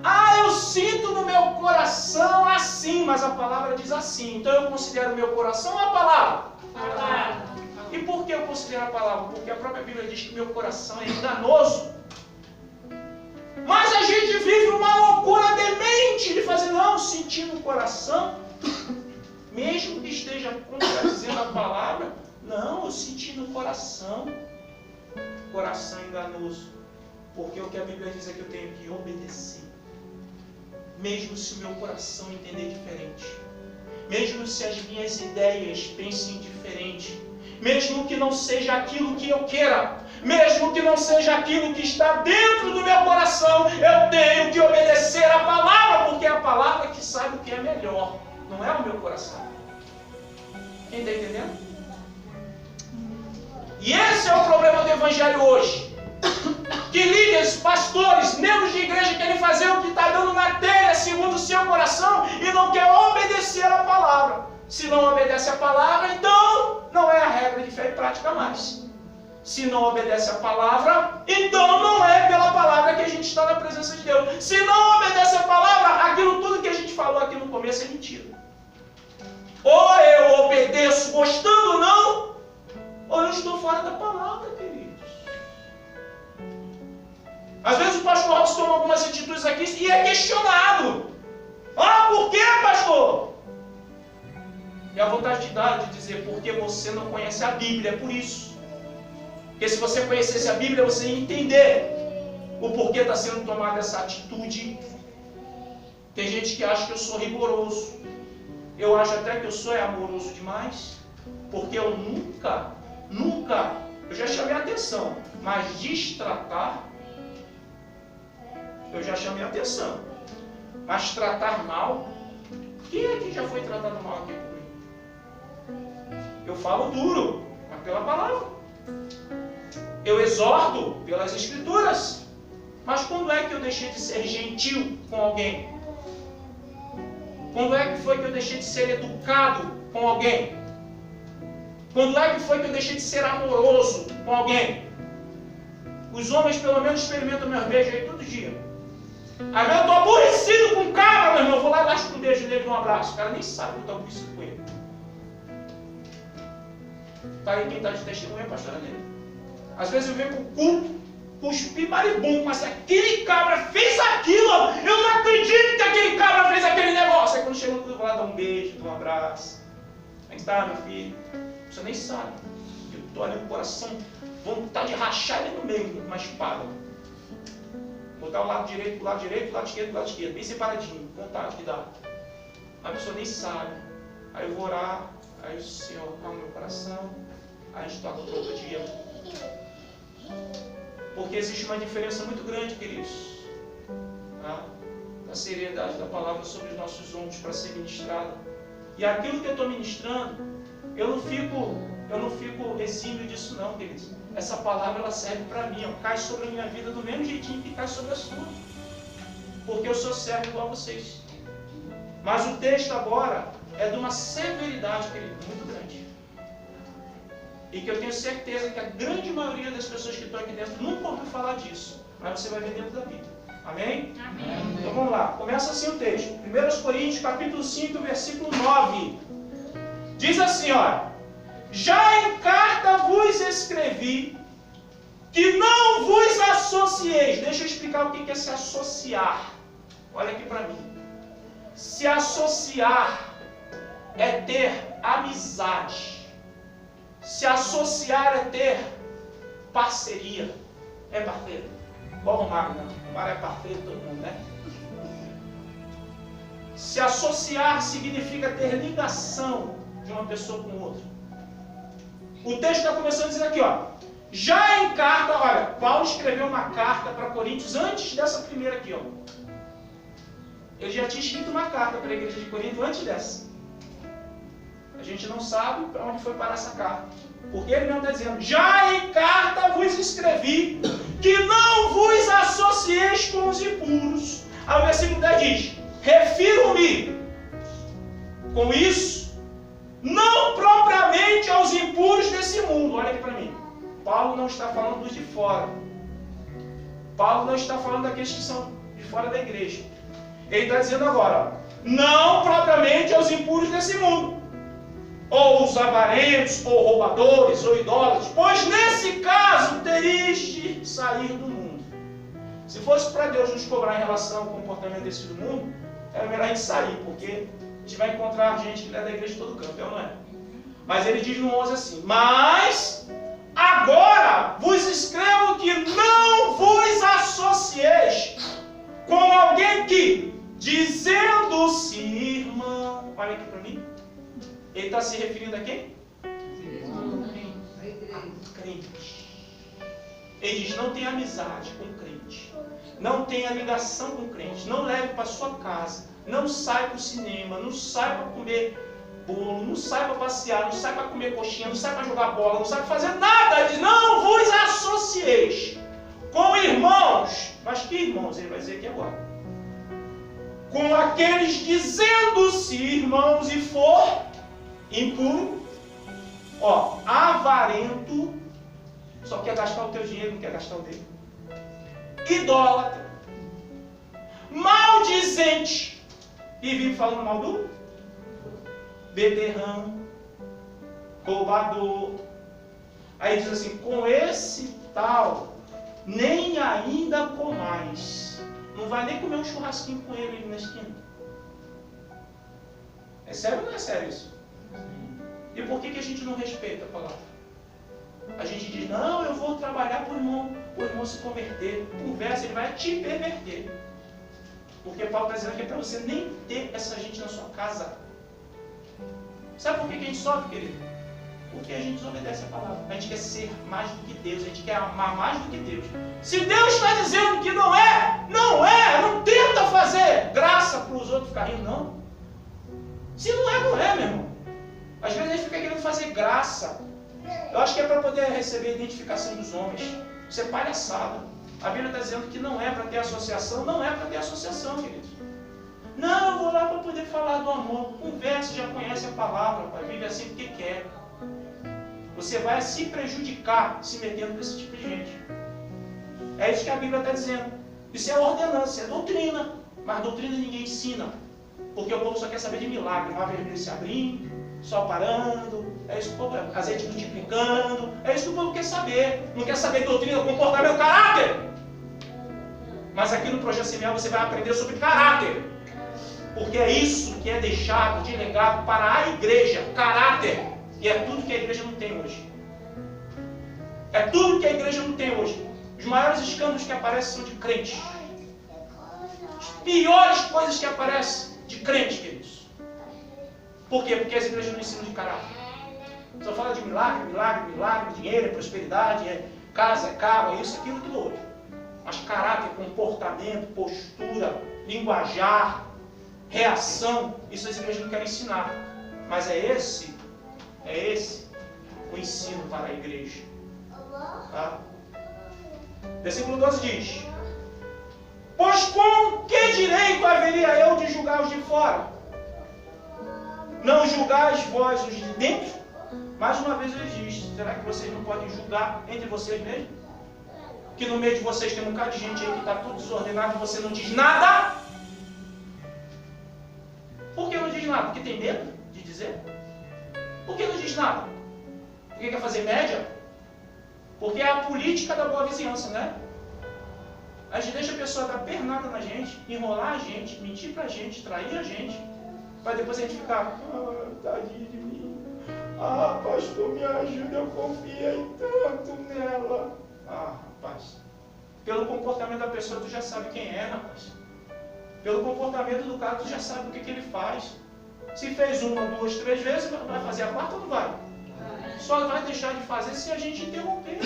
Ah, eu sinto no meu coração assim, mas a palavra diz assim. Então eu considero o meu coração a palavra? E por que eu considero a palavra? Porque a própria Bíblia diz que meu coração é enganoso. Mas a gente vive uma loucura demente de fazer, não, sentir no coração, mesmo que esteja contradizendo a palavra, não, eu senti no coração. Coração enganoso. Porque o que a Bíblia diz é que eu tenho que obedecer. Mesmo se o meu coração entender diferente. Mesmo se as minhas ideias pensem diferente. Mesmo que não seja aquilo que eu queira. Mesmo que não seja aquilo que está dentro do meu coração. Eu tenho que obedecer a palavra. Porque é a palavra que sabe o que é melhor. Não é o meu coração. Quem está entendendo? E esse é o problema do Evangelho hoje. Que líderes, pastores, membros de igreja querem fazer o que está dando na telha, segundo o seu coração, e não quer obedecer a palavra. Se não obedece a palavra, então não é a regra de fé e prática mais. Se não obedece a palavra, então não é pela palavra que a gente está na presença de Deus. Se não obedece a palavra, aquilo tudo que a gente falou aqui no começo é mentira. Ou eu obedeço gostando ou não, ou eu estou fora da palavra, queridos. Às vezes o pastor Robson toma algumas atitudes aqui e é questionado. Ah, por que, pastor? E a vontade de dar, de dizer, porque você não conhece a Bíblia, é por isso. Porque se você conhecesse a Bíblia, você ia entender o porquê está sendo tomada essa atitude. Tem gente que acha que eu sou rigoroso. Eu acho até que eu sou amoroso demais. Porque eu nunca eu já chamei a atenção. Mas destratar, eu já chamei a atenção. Mas tratar mal, quem aqui já foi tratado mal aqui comigo? Eu falo duro, mas pela palavra. Eu exorto pelas escrituras. Mas quando é que eu deixei de ser gentil com alguém? Quando é que foi que eu deixei de ser educado com alguém? Quando é que foi que eu deixei de ser amoroso com alguém? Os homens pelo menos experimentam meus beijos aí todo dia. Aí eu estou aborrecido com o cara, meu irmão. Eu vou lá e lasco um beijo nele e um abraço. O cara nem sabe que eu estou aborrecido com ele. Tá aí quem está de testemunha, pastor Nele. Às vezes eu venho com o culto, cuspi maribundo, mas aquele cabra fez aquilo, eu não acredito que aquele cabra fez aquele negócio. Aí quando chega no culto, eu vou lá dar um beijo, um abraço. Como é que tá, meu filho? Você nem sabe. Eu estou ali com o coração, vontade de rachar ele no meio, uma espada. Botar o lado direito, o lado direito, o lado esquerdo, o lado esquerdo, bem separadinho, vontade de dar. A pessoa nem sabe. Aí eu vou orar, aí o Senhor calma meu coração, aí a gente toca para outro dia. Porque existe uma diferença muito grande, queridos, tá? Da seriedade da palavra sobre os nossos ombros para ser ministrada. E aquilo que eu estou ministrando, eu não fico exímio disso não, queridos. Essa palavra ela serve para mim, ó, cai sobre a minha vida do mesmo jeitinho que cai sobre a sua. Porque eu sou servo igual a vocês. Mas o texto agora é de uma severidade, querido, muito grande. E que eu tenho certeza que a grande maioria das pessoas que estão aqui dentro nunca ouviu falar disso. Mas você vai ver dentro da Bíblia. Amém? Amém. Então vamos lá. Começa assim o texto. 1 Coríntios, capítulo 5, versículo 9. Diz assim, olha. Já em carta vos escrevi que não vos associeis. Deixa eu explicar o que é se associar. Olha aqui para mim. Se associar é ter amizade. Se associar é ter parceria. É parceiro. Igual o Romário, não. O Romário é parceiro, todo mundo, né? Se associar significa ter ligação de uma pessoa com outra. O texto está começando dizendo aqui, ó. Já em carta, olha, Paulo escreveu uma carta para Coríntios antes dessa primeira aqui, ó. Ele já tinha escrito uma carta para a igreja de Corinto antes dessa. A gente não sabe para onde foi parar essa carta. Porque ele mesmo está dizendo, já em carta vos escrevi que não vos associeis com os impuros. Aí o versículo 10 diz, refiro-me com isso, não propriamente aos impuros desse mundo. Olha aqui para mim. Paulo não está falando dos de fora. Paulo não está falando daqueles que são de fora da igreja. Ele está dizendo agora, não propriamente aos impuros desse mundo. Ou os avarentos, ou roubadores, ou idólatras. Pois nesse caso teríeis de sair do mundo. Se fosse para Deus nos cobrar em relação ao comportamento desse do mundo, era melhor a gente sair, porque a gente vai encontrar gente que é da igreja de todo canto, não é? Mas ele diz no 11 assim, mas agora vos escrevo que não vos associeis com alguém que, dizendo-se irmão, olha aqui para mim, ele está se referindo a quem? A crente. Ele diz, não tenha amizade com crente, não tenha ligação com crente, não leve para sua casa, não saia para o cinema, não saia para comer bolo, não saia para passear, não saia para comer coxinha, não saia para jogar bola, não saia para fazer nada. Ele diz, não vos associeis com irmãos. Mas que irmãos? Ele vai dizer aqui agora. Com aqueles dizendo-se irmãos e for impuro, ó, avarento, só quer gastar o teu dinheiro, não quer gastar o dele. Idólatra, maldizente, e vive falando mal do beberrão, roubador. Aí diz assim, com esse tal, nem ainda comais. Não vai nem comer um churrasquinho com ele ali na esquina. É sério ou não é sério isso? E por que a gente não respeita a palavra? A gente diz, não, eu vou trabalhar para o irmão se converter. Conversa, ele vai te perverter. Porque Paulo está dizendo que é para você nem ter essa gente na sua casa. Sabe por que a gente sofre, querido? Porque a gente desobedece a palavra. A gente quer ser mais do que Deus. A gente quer amar mais do que Deus. Se Deus está dizendo que não é, não é. Não tenta fazer graça para os outros ficarem rindo, não. Se não é, não é, meu irmão. Às vezes a gente fica querendo fazer graça. Eu acho que é para poder receber a identificação dos homens. Isso é palhaçada. A Bíblia está dizendo que não é para ter associação. Não é para ter associação, queridos. Não, eu vou lá para poder falar do amor. Conversa, já conhece a palavra. Pai. Vive assim porque quer. Você vai se prejudicar se metendo com esse tipo de gente. É isso que a Bíblia está dizendo. Isso é ordenança, é doutrina. Mas doutrina ninguém ensina. Porque o povo só quer saber de milagre. Mar vermelho se abrindo, sol parando. É isso que o povo, azeite multiplicando. É isso que o povo quer saber. Não quer saber doutrina, comportamento, caráter. Mas aqui no Projeto Semear você vai aprender sobre caráter. Porque é isso que é deixado de legado para a igreja. Caráter. E é tudo que a igreja não tem hoje. É tudo que a igreja não tem hoje. Os maiores escândalos que aparecem são de crentes. As piores coisas que aparecem de crentes, queridos. Por quê? Porque as igrejas não ensinam de caráter. Só fala de milagre, milagre, milagre, dinheiro, prosperidade, casa, carro, isso, aquilo, aquilo outro. Mas caráter, comportamento, postura, linguajar, reação, isso as igrejas não querem ensinar. Mas é esse o ensino para a igreja. Tá? Versículo 12 diz: pois com que direito haveria eu de julgar os de fora? Não julgais vós os de dentro? Mais uma vez ele diz: será que vocês não podem julgar entre vocês mesmos? Que no meio de vocês tem um bocado de gente aí que está tudo desordenado e você não diz nada? Por que não diz nada? Porque tem medo de dizer? Por que não diz nada? Porque quer fazer média? Porque é a política da boa vizinhança, né? A gente deixa a pessoa dar pernada na gente, enrolar a gente, mentir pra gente, trair a gente, para depois a gente ficar: tadinho de mim. Pastor, me ajuda, eu confiei tanto nela. Rapaz, pelo comportamento da pessoa tu já sabe quem é, rapaz. Pelo comportamento do cara tu já sabe o que ele faz. Se fez 1, 2, 3 vezes, vai fazer a quarta ou não vai? Só vai deixar de fazer se a gente interromper.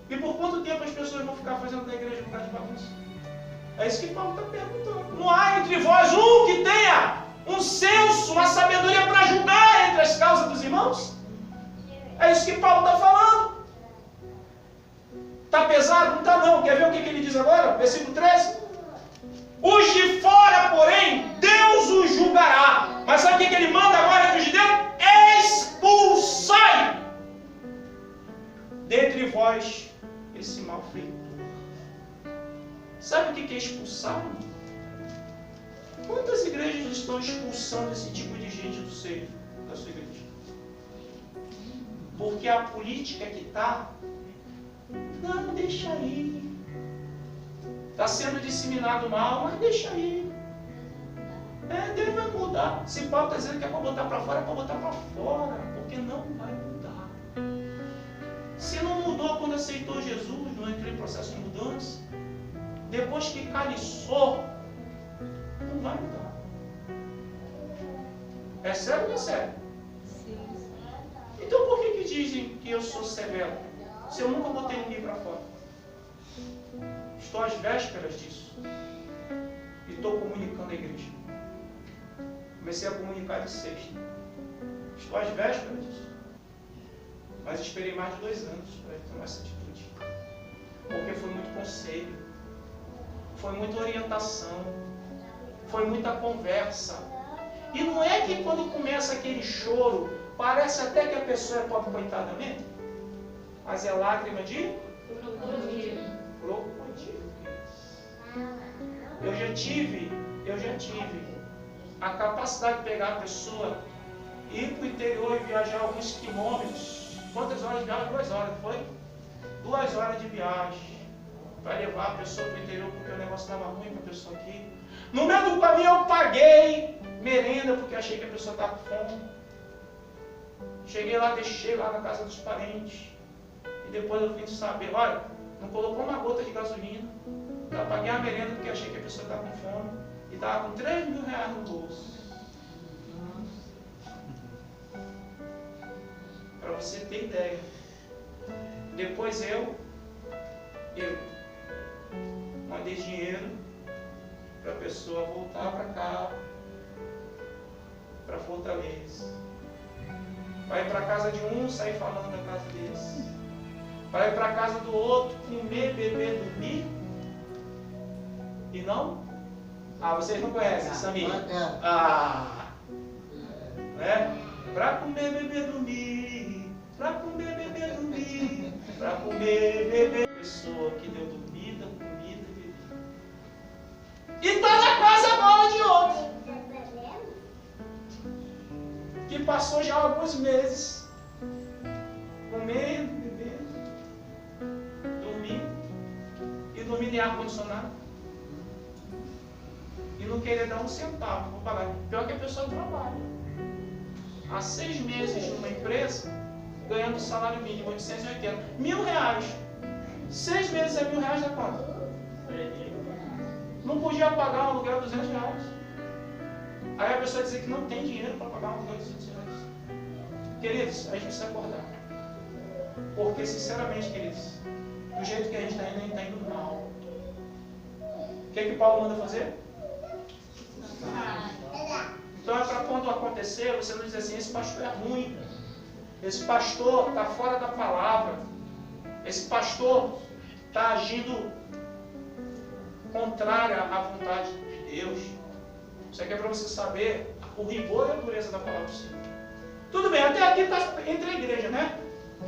E por quanto tempo as pessoas vão ficar fazendo da igreja um lugar de bagunça? É isso que Paulo está perguntando. Não há entre vós um que tenha um senso, uma sabedoria para julgar entre as causas dos irmãos? É isso que Paulo está falando. Está pesado? Não está não. Quer ver o que ele diz agora? Versículo 13. Os de fora, porém, Deus os julgará. Mas sabe o que ele manda agora entre os de dentro? Expulsai dentre vós esse malfeitor. Sabe o que é expulsar? Quantas igrejas estão expulsando esse tipo de gente do seio da sua igreja? Porque a política que está, não, deixa aí. Está sendo disseminado mal, mas deixa aí. Deus vai mudar. Se Paulo está dizendo que é para botar para fora, é para botar para fora. Porque não vai mudar. Se não mudou quando aceitou Jesus, não entrou em processo de mudança, depois que caliçou, não vai mudar. É sério ou não é sério? Então por que dizem que eu sou severo? Se eu nunca botei ninguém para fora. Estou às vésperas disso. E estou comunicando a igreja. Comecei a comunicar de sexta. Estou às vésperas disso. Mas esperei mais de 2 anos para tomar essa atitude. Porque foi muito conselho. Foi muita orientação. Foi muita conversa. E não é que quando começa aquele choro, parece até que a pessoa é pobre coitada mesmo. Mas é lágrima de crocodilo. Eu já tive a capacidade de pegar a pessoa, ir para o interior e viajar alguns quilômetros. Quantas horas de viagem? 2 horas, foi? 2 horas de viagem para levar a pessoa para o interior porque o negócio estava ruim para a pessoa aqui. No meio do caminho eu paguei merenda porque achei que a pessoa estava com fome. Cheguei lá, deixei lá na casa dos parentes. E depois eu vim saber, olha, não colocou uma gota de gasolina. Eu paguei a merenda porque achei que a pessoa estava com fome. E estava com 3 mil reais no bolso. para você ter ideia. Depois eu mandei dinheiro para a pessoa voltar para cá, para Fortaleza. Vai para a casa de um, sair falando da casa desse. Vai para a casa do outro, comer, beber, dormir. E não? Ah, vocês não conhecem, Samir? Né? Para comer, beber, dormir. Para comer, beber, dormir. Para comer, beber. Pessoa que deu dormida, comida e bebida. E está na casa bola de outro. Que passou já alguns meses comendo, bebendo, dormindo em ar-condicionado e não querer dar um centavo. Vou falar, pior que a pessoa trabalha há 6 meses numa empresa ganhando salário mínimo, 880, R$1.000. 6 meses é R$1.000 da conta. Não podia pagar um aluguel de R$200. Aí a pessoa dizer que não tem dinheiro para pagar um aluguel de R$200. Queridos, a gente precisa acordar. Porque, sinceramente, queridos, do jeito que a gente está indo, a gente está indo mal. O que Paulo manda fazer? Então é para quando acontecer, você não dizer assim, esse pastor é ruim. Esse pastor está fora da palavra. Esse pastor está agindo contrária à vontade de Deus. Isso aqui é para você saber o rigor e a dureza da palavra do Senhor. Tudo bem, até aqui está entre a igreja, né?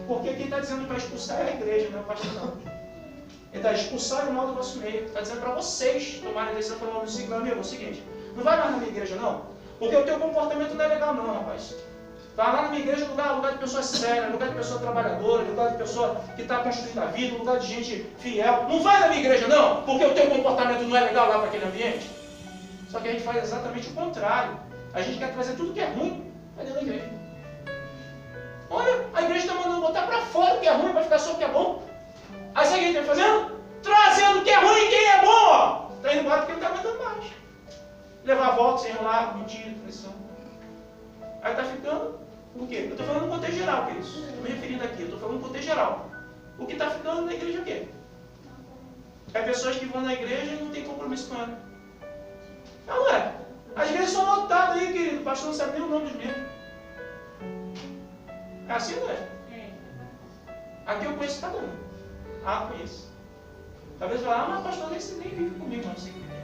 Porque quem está dizendo para expulsar é a igreja, não é o pastor não. Ele está expulsando o mal do vosso meio. Está dizendo para vocês tomarem a decisão, falando assim, meu amigo, é o seguinte, não vai mais na minha igreja não, porque o teu comportamento não é legal não, rapaz. Vai lá na minha igreja, lugar de pessoa séria, lugar de pessoa trabalhadora, lugar de pessoa que está construindo a vida, lugar de gente fiel. Não vai na minha igreja não, porque o teu comportamento não é legal lá para aquele ambiente. Só que a gente faz exatamente o contrário. A gente quer trazer tudo que é ruim para dentro da igreja. Olha, a igreja está mandando botar para fora o que é ruim, para ficar só o que é bom. Aí sabe o que a gente está fazendo? Trazendo o que é ruim e quem é bom, ó. Está indo embora porque não está aguentando mais. Levar volta, enrolar, mentir, traição. Aí está ficando o quê? Eu estou falando no contexto geral, queridos. Estou me referindo aqui, eu estou falando no contexto geral. O que está ficando na igreja é o quê? É pessoas que vão na igreja e não tem compromisso com ela. Não é. As igrejas são lotadas aí, querido. O pastor não sabe nem o nome dos membros. É assim, não é? Aqui eu conheço cada um. Ah, conheço. Talvez eu fale, mas pastor, nem vive comigo, não sei como é.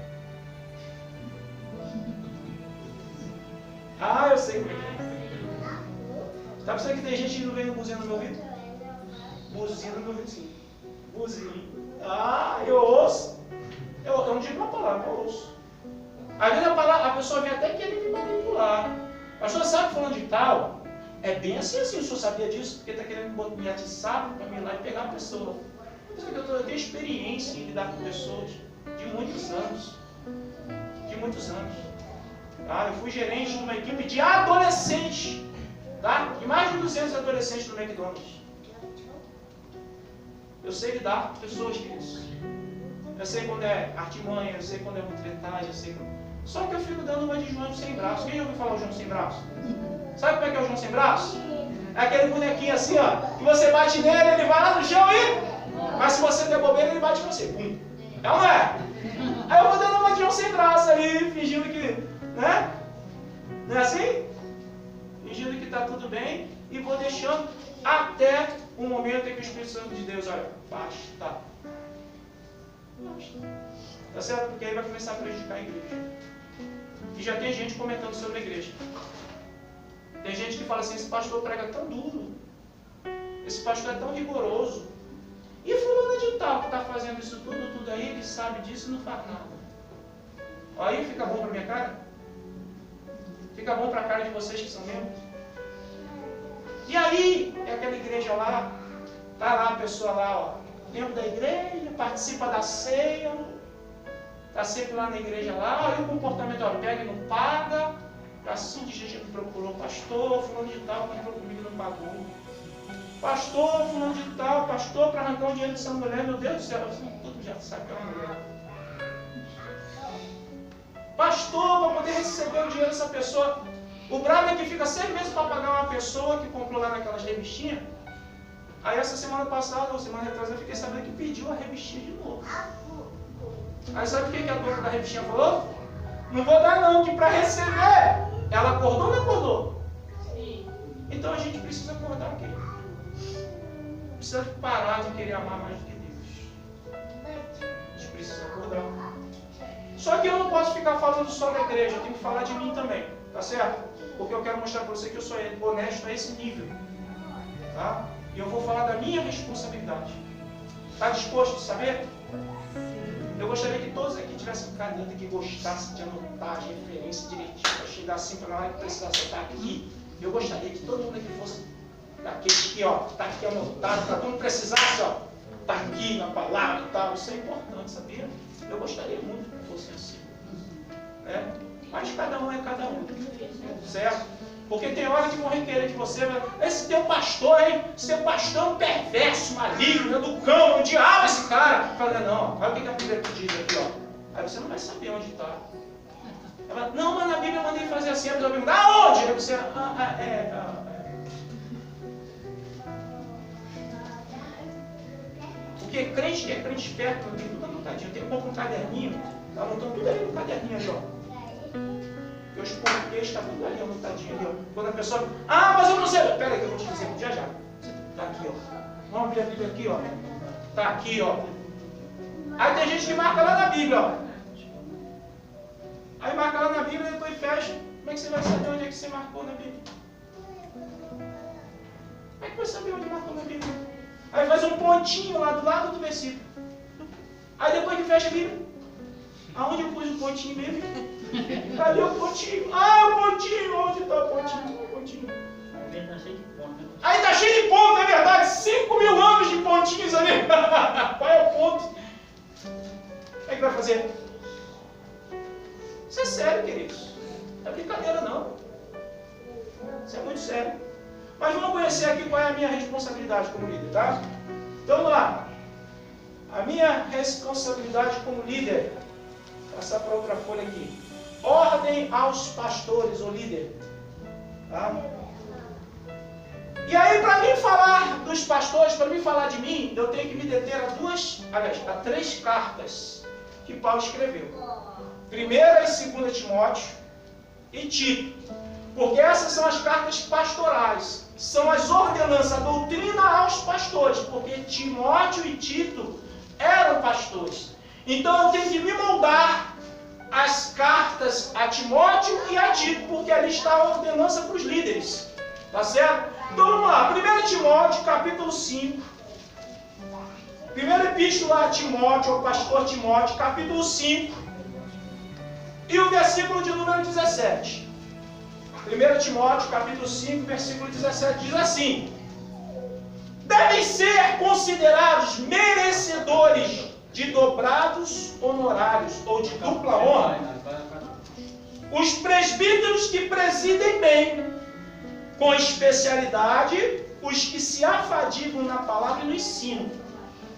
Ah, eu sei como é. Tá pensando que tem gente que não vem no buzina no meu ouvido? Buzina no meu ouvido, sim. Buzina. Ah, eu ouço. Eu não digo uma palavra, eu ouço. Às vezes a pessoa vem até querer me manipular. A pessoa sabe falando de tal. É bem assim, o senhor sabia disso? Porque está querendo me atiçar para me ir lá e pegar a pessoa. Eu tenho experiência em lidar com pessoas de muitos anos. De muitos anos. Tá? Eu fui gerente de uma equipe de adolescentes. Tá? De mais de 200 adolescentes no McDonald's. Eu sei lidar com pessoas, queridos. Eu sei quando é artimanha, eu sei quando é mutretagem, eu sei quando... Só que eu fico dando uma de João sem braço. Quem já ouviu falar o João sem braço? Sabe como é que é o João sem braço? É aquele bonequinho assim, ó, que você bate nele, ele vai lá no chão e... Mas se você der bobeira, ele bate em você. Pum. É ou não é? Aí eu vou dando uma de João sem braço aí, fingindo que... Né? Não é assim? Fingindo que está tudo bem e vou deixando até o momento em que o Espírito Santo de Deus, olha, basta. Tá certo? Porque aí vai começar a prejudicar a igreja. E já tem gente comentando sobre a igreja. Tem gente que fala assim, esse pastor prega tão duro. Esse pastor é tão rigoroso. E fulano de tal que está fazendo isso tudo aí, ele sabe disso e não faz nada. Aí fica bom para minha cara? Fica bom para a cara de vocês que são membros? E aí, é aquela igreja lá, tá lá a pessoa lá, ó, membro da igreja, participa da ceia, tá sempre lá na igreja lá, e o comportamento, ó, pega e não paga, assim de gente que procurou pastor, fulano de tal, que entrou comigo e não pagou. Pastor, fulano de tal, pastor, para arrancar o dinheiro dessa mulher, meu Deus do céu, todo já sabe que é uma mulher. Pastor, para poder receber o dinheiro dessa pessoa. O brabo é que fica 6 meses para pagar uma pessoa que comprou lá naquelas revistinhas. Aí essa semana passada, ou semana retrasada, eu fiquei sabendo que pediu a revistinha de novo. Aí sabe o que a dona da revistinha falou? Não vou dar não, que para receber. Ela acordou ou não acordou? Sim. Então a gente precisa acordar aqui. Precisa parar de querer amar mais do que Deus. A gente precisa acordar. Só que eu não posso ficar falando só da igreja, eu tenho que falar de mim também. Tá certo? Porque eu quero mostrar para você que eu sou honesto a esse nível. Tá? E eu vou falar da minha responsabilidade. Está disposto a saber? Eu gostaria que todos aqui tivessem caneta, que gostassem de anotar as referências direitinho, para chegar assim, para na hora que precisasse estar aqui. Eu gostaria que todo mundo aqui fosse daquele aqui, ó, tá aqui anotado, para quando precisasse, ó, tá aqui na palavra e tal. Isso é importante, sabia? Eu gostaria muito que fosse assim. Né? Mas cada um é cada um. Certo? Porque tem hora que vão requerer de você, esse teu pastor, hein? Esse teu pastor é um perverso, maligno, é do cão, o diabo esse cara. Fala, não, olha o que a Bíblia diz aqui, ó. Aí você não vai saber onde está. Ela fala, não, mas na Bíblia eu mandei fazer assim. A pessoa pergunta, aonde? Aí você, Porque crente que é crente esperto, tem tudo anotadinho. Tem um caderninho, tá anotando tudo ali no caderninho ali, ó. Os porquês está tudo ali anotadinho ali, ó. Quando a pessoa, mas eu não sei. Pera aí que eu vou te dizer já já. Está aqui, ó. Vamos abrir a Bíblia aqui, ó. Está aqui, ó. Aí tem gente que marca lá na Bíblia, ó. Aí marca lá na Bíblia e depois fecha. Como é que você vai saber onde é que você marcou na Bíblia? Como é que vai saber onde marcou na Bíblia? Aí faz um pontinho lá do lado do versículo. Aí depois que fecha a Bíblia, aonde eu pus o pontinho mesmo? Cadê o pontinho? O pontinho! Onde está o pontinho? O pontinho. Aí está cheio de pontos, é verdade. 5.000 anos de pontinhos ali. Qual é o ponto? Como é que vai fazer? Isso é sério, queridos. Não é brincadeira, não. Isso é muito sério. Mas vamos conhecer aqui qual é a minha responsabilidade como líder, tá? Então vamos lá. A minha responsabilidade como líder. Vou passar para outra folha aqui. Ordem aos pastores ou líder. Tá? E aí, para mim falar dos pastores, para mim falar de mim, eu tenho que me deter a 3 cartas que Paulo escreveu. 1ª e 2ª Timóteo e Tito. Porque essas são as cartas pastorais. São as ordenanças, a doutrina aos pastores. Porque Timóteo e Tito eram pastores. Então eu tenho que me moldar as cartas a Timóteo e a Tito, porque ali está a ordenança para os líderes. Tá certo? Então vamos lá. 1 Timóteo, capítulo 5. Primeira epístola a Timóteo, ao pastor Timóteo, capítulo 5. E o versículo de número 17. 1 Timóteo, capítulo 5, versículo 17, diz assim: devem ser considerados merecedores de dobrados honorários, ou de dupla honra, os presbíteros que presidem bem, com especialidade, os que se afadigam na palavra e no ensino.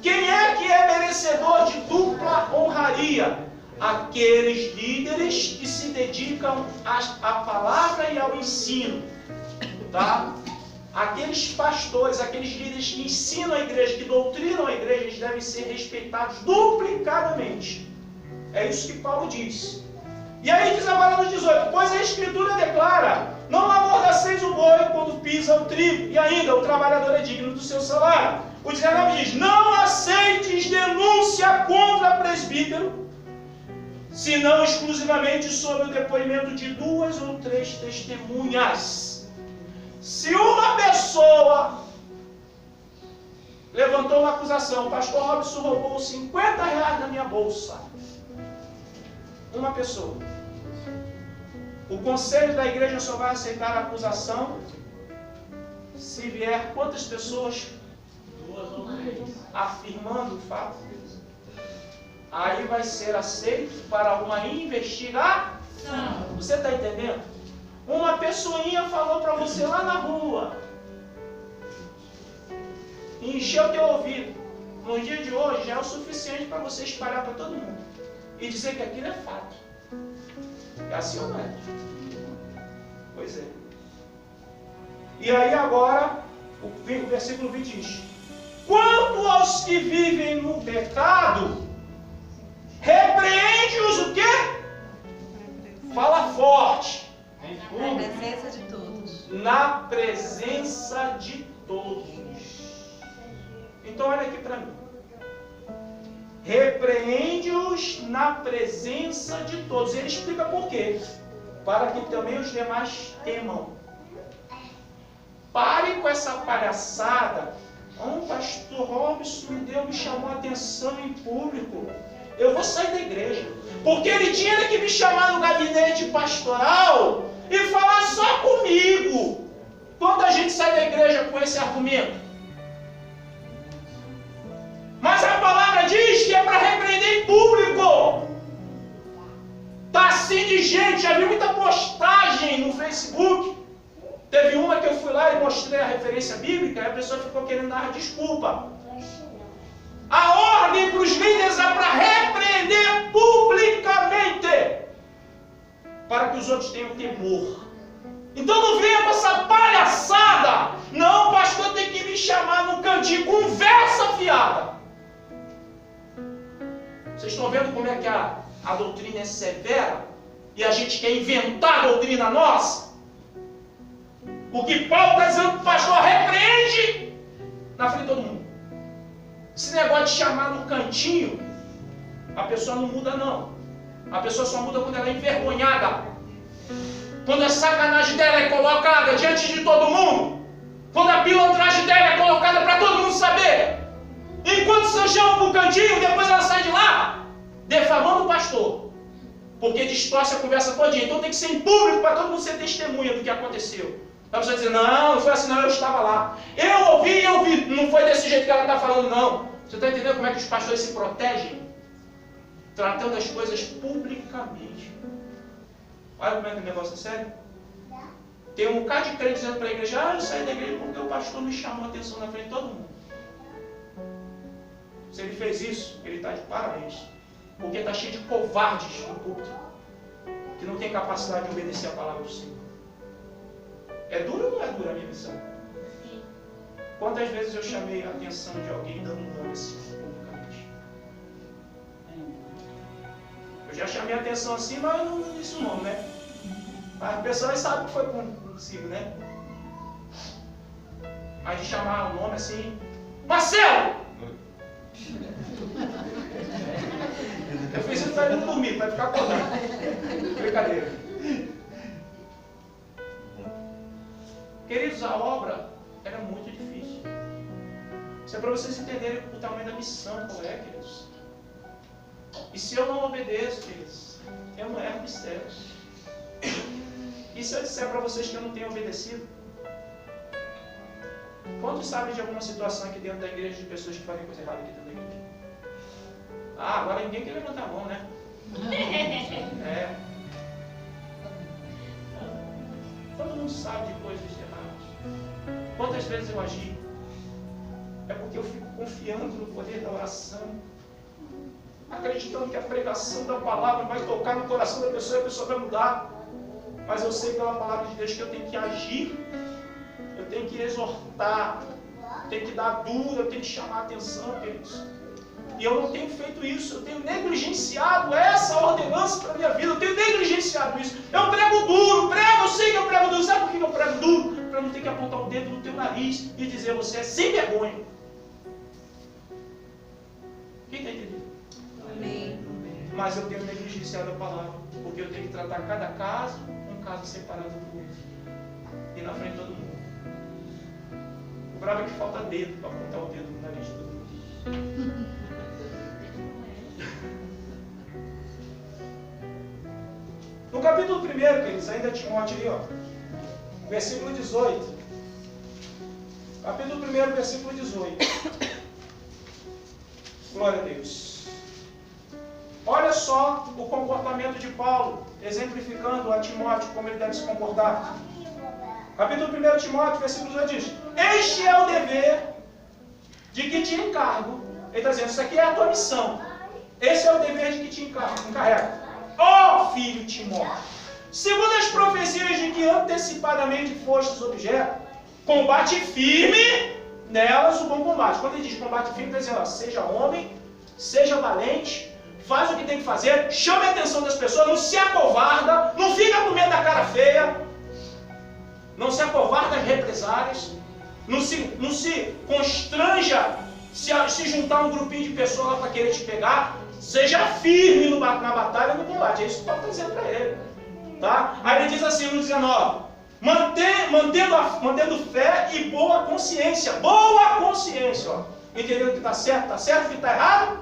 Quem é que é merecedor de dupla honraria? Aqueles líderes que se dedicam à palavra e ao ensino. Tá? Aqueles pastores, aqueles líderes que ensinam a igreja, que doutrinam a igreja, eles devem ser respeitados duplicadamente. É isso que Paulo diz. E aí diz agora no 18: pois a Escritura declara: não amordaceis o boi quando pisa o trigo, e ainda o trabalhador é digno do seu salário. O 19 diz: não aceites denúncia contra presbítero, senão exclusivamente sob o depoimento de 2 ou 3 testemunhas. Se uma pessoa levantou uma acusação, o pastor Robson roubou 50 reais da minha bolsa. Uma pessoa. O conselho da igreja só vai aceitar a acusação se vier quantas pessoas? 2 ou 3. Afirmando o fato. Aí vai ser aceito para uma investigação. Você está entendendo? Uma pessoinha falou para você lá na rua, encheu o teu ouvido. No dia de hoje já é o suficiente para você espalhar para todo mundo e dizer que aquilo é fato. É assim ou não é? Pois é. E aí agora, o versículo 20 diz: quanto aos que vivem no pecado, repreende-os o quê? Fala forte. Na presença de todos. Na presença de todos. Então olha aqui para mim. Repreende-os na presença de todos. Ele explica por quê. Para que também os demais temam. Pare com essa palhaçada. Pastor Robson me chamou a atenção em público. Eu vou sair da igreja. Porque ele tinha que me chamar no gabinete pastoral e falar só comigo. Quanta gente sai da igreja com esse argumento? Mas a palavra diz que é para repreender em público. Está assim de gente. Já vi muita postagem no Facebook. Teve uma que eu fui lá e mostrei a referência bíblica e a pessoa ficou querendo dar desculpa. A ordem para os líderes é para repreender publicamente, para que os outros tenham temor. Então não venha com essa palhaçada. Não, o pastor tem que me chamar no cantinho. Conversa fiada. Vocês estão vendo como é que a doutrina é severa? E a gente quer inventar a doutrina nossa? O que Paulo está dizendo para o pastor, repreende na frente de todo mundo. Esse negócio de chamar no cantinho, a pessoa não muda não. A pessoa só muda quando ela é envergonhada. Quando a sacanagem dela é colocada diante de todo mundo. Quando a pilantragem dela é colocada para todo mundo saber. Enquanto você chama para o cantinho, depois ela sai de lá, defamando o pastor. Porque distorce a conversa todinha. Então tem que ser em público para todo mundo ser testemunha do que aconteceu. A pessoa dizer, não foi assim não, eu estava lá. Eu ouvi, não foi desse jeito que ela está falando não. Você está entendendo como é que os pastores se protegem? Tratando as coisas publicamente. Olha como é que o negócio é sério. Tem um bocado de crente dizendo para a igreja, eu saí da igreja porque o pastor me chamou a atenção na frente de todo mundo. Se ele fez isso, ele está de parabéns. Porque está cheio de covardes no púlpito, que não tem capacidade de obedecer a palavra do Senhor. É dura ou não é dura a minha missão? Quantas vezes eu chamei a atenção de alguém dando um nome assim, publicamente? Eu já chamei a atenção assim, mas eu não disse o nome, né? As pessoas sabem que foi consigo, né? Mas de chamar o nome assim, Marcelo! Eu fiz isso para ele não dormir, para ficar acordado. Brincadeira. Queridos, a obra era muito difícil. Isso é para vocês entenderem o tamanho da missão, qual é, queridos. E se eu não obedeço, queridos, eu não erro os céus. E se eu disser para vocês que eu não tenho obedecido? Quantos sabem de alguma situação aqui dentro da igreja de pessoas que fazem coisa errada aqui dentro da igreja? Agora ninguém quer levantar a mão, né? É. Todo mundo sabe de coisas erradas. Quantas vezes eu agi? É porque eu fico confiando no poder da oração, acreditando que a pregação da palavra vai tocar no coração da pessoa e a pessoa vai mudar. Mas eu sei pela palavra de Deus que eu tenho que agir, eu tenho que exortar, eu tenho que dar dura, eu tenho que chamar a atenção, queridos. E eu não tenho feito isso, eu tenho negligenciado essa ordenança para a minha vida, eu tenho negligenciado isso. Eu prego duro, eu sei que eu prego duro. Sabe por que eu prego duro? Para não ter que apontar o dedo no teu nariz e dizer você é sem vergonha. Quem está entendendo? Amém. Mas eu tenho negligenciado a palavra, porque eu tenho que tratar cada caso, um caso separado do outro. E na frente de todo mundo. O bravo é que falta dedo para apontar o dedo no nariz de todo mundo. No capítulo 1, queridos, ainda Timóteo aí, ó, versículo 18. Capítulo 1, versículo 18. Glória a Deus. Olha só o comportamento de Paulo, exemplificando a Timóteo como ele deve se comportar. Capítulo 1 de Timóteo, versículo 18 diz: este é o dever de que te encargo. Ele está dizendo, isso aqui é a tua missão. Esse é o dever de que te encarrego. Ó filho Timóteo, segundo as profecias de que antecipadamente fostes objeto, combate firme nelas o bom combate. Quando ele diz combate firme, está dizendo, ó, seja homem, seja valente, faz o que tem que fazer, chame a atenção das pessoas, não se acovarda, não fica com medo da cara feia, não se acovarda às represárias, não se constranja se juntar um grupinho de pessoas lá para querer te pegar. Seja firme na batalha e no combate. É isso que Paulo está dizendo para ele. Tá? Aí ele diz assim no 19: mantendo fé e boa consciência. Boa consciência. Ó. Entendendo que está certo? Está certo? Que está errado?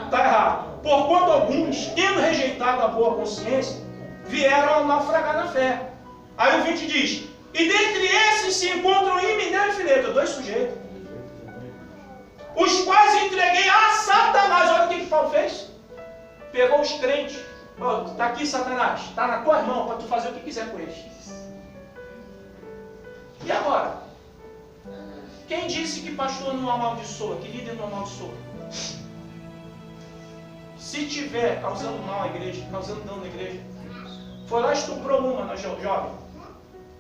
Está errado. Porquanto alguns, tendo rejeitado a boa consciência, vieram a naufragar na fé. Aí o 20 diz: e dentre esses se encontram Himeneu e Fileto, dois sujeitos, os quais entreguei a Satanás. Olha o que Paulo fez. Pegou os crentes. Está aqui Satanás, está na tua mão para tu fazer o que quiser com eles. E agora? Quem disse que pastor não amaldiçoa, que líder não amaldiçoa? Se tiver causando mal à igreja, causando dano na igreja, foi lá e estuprou uma na jovem.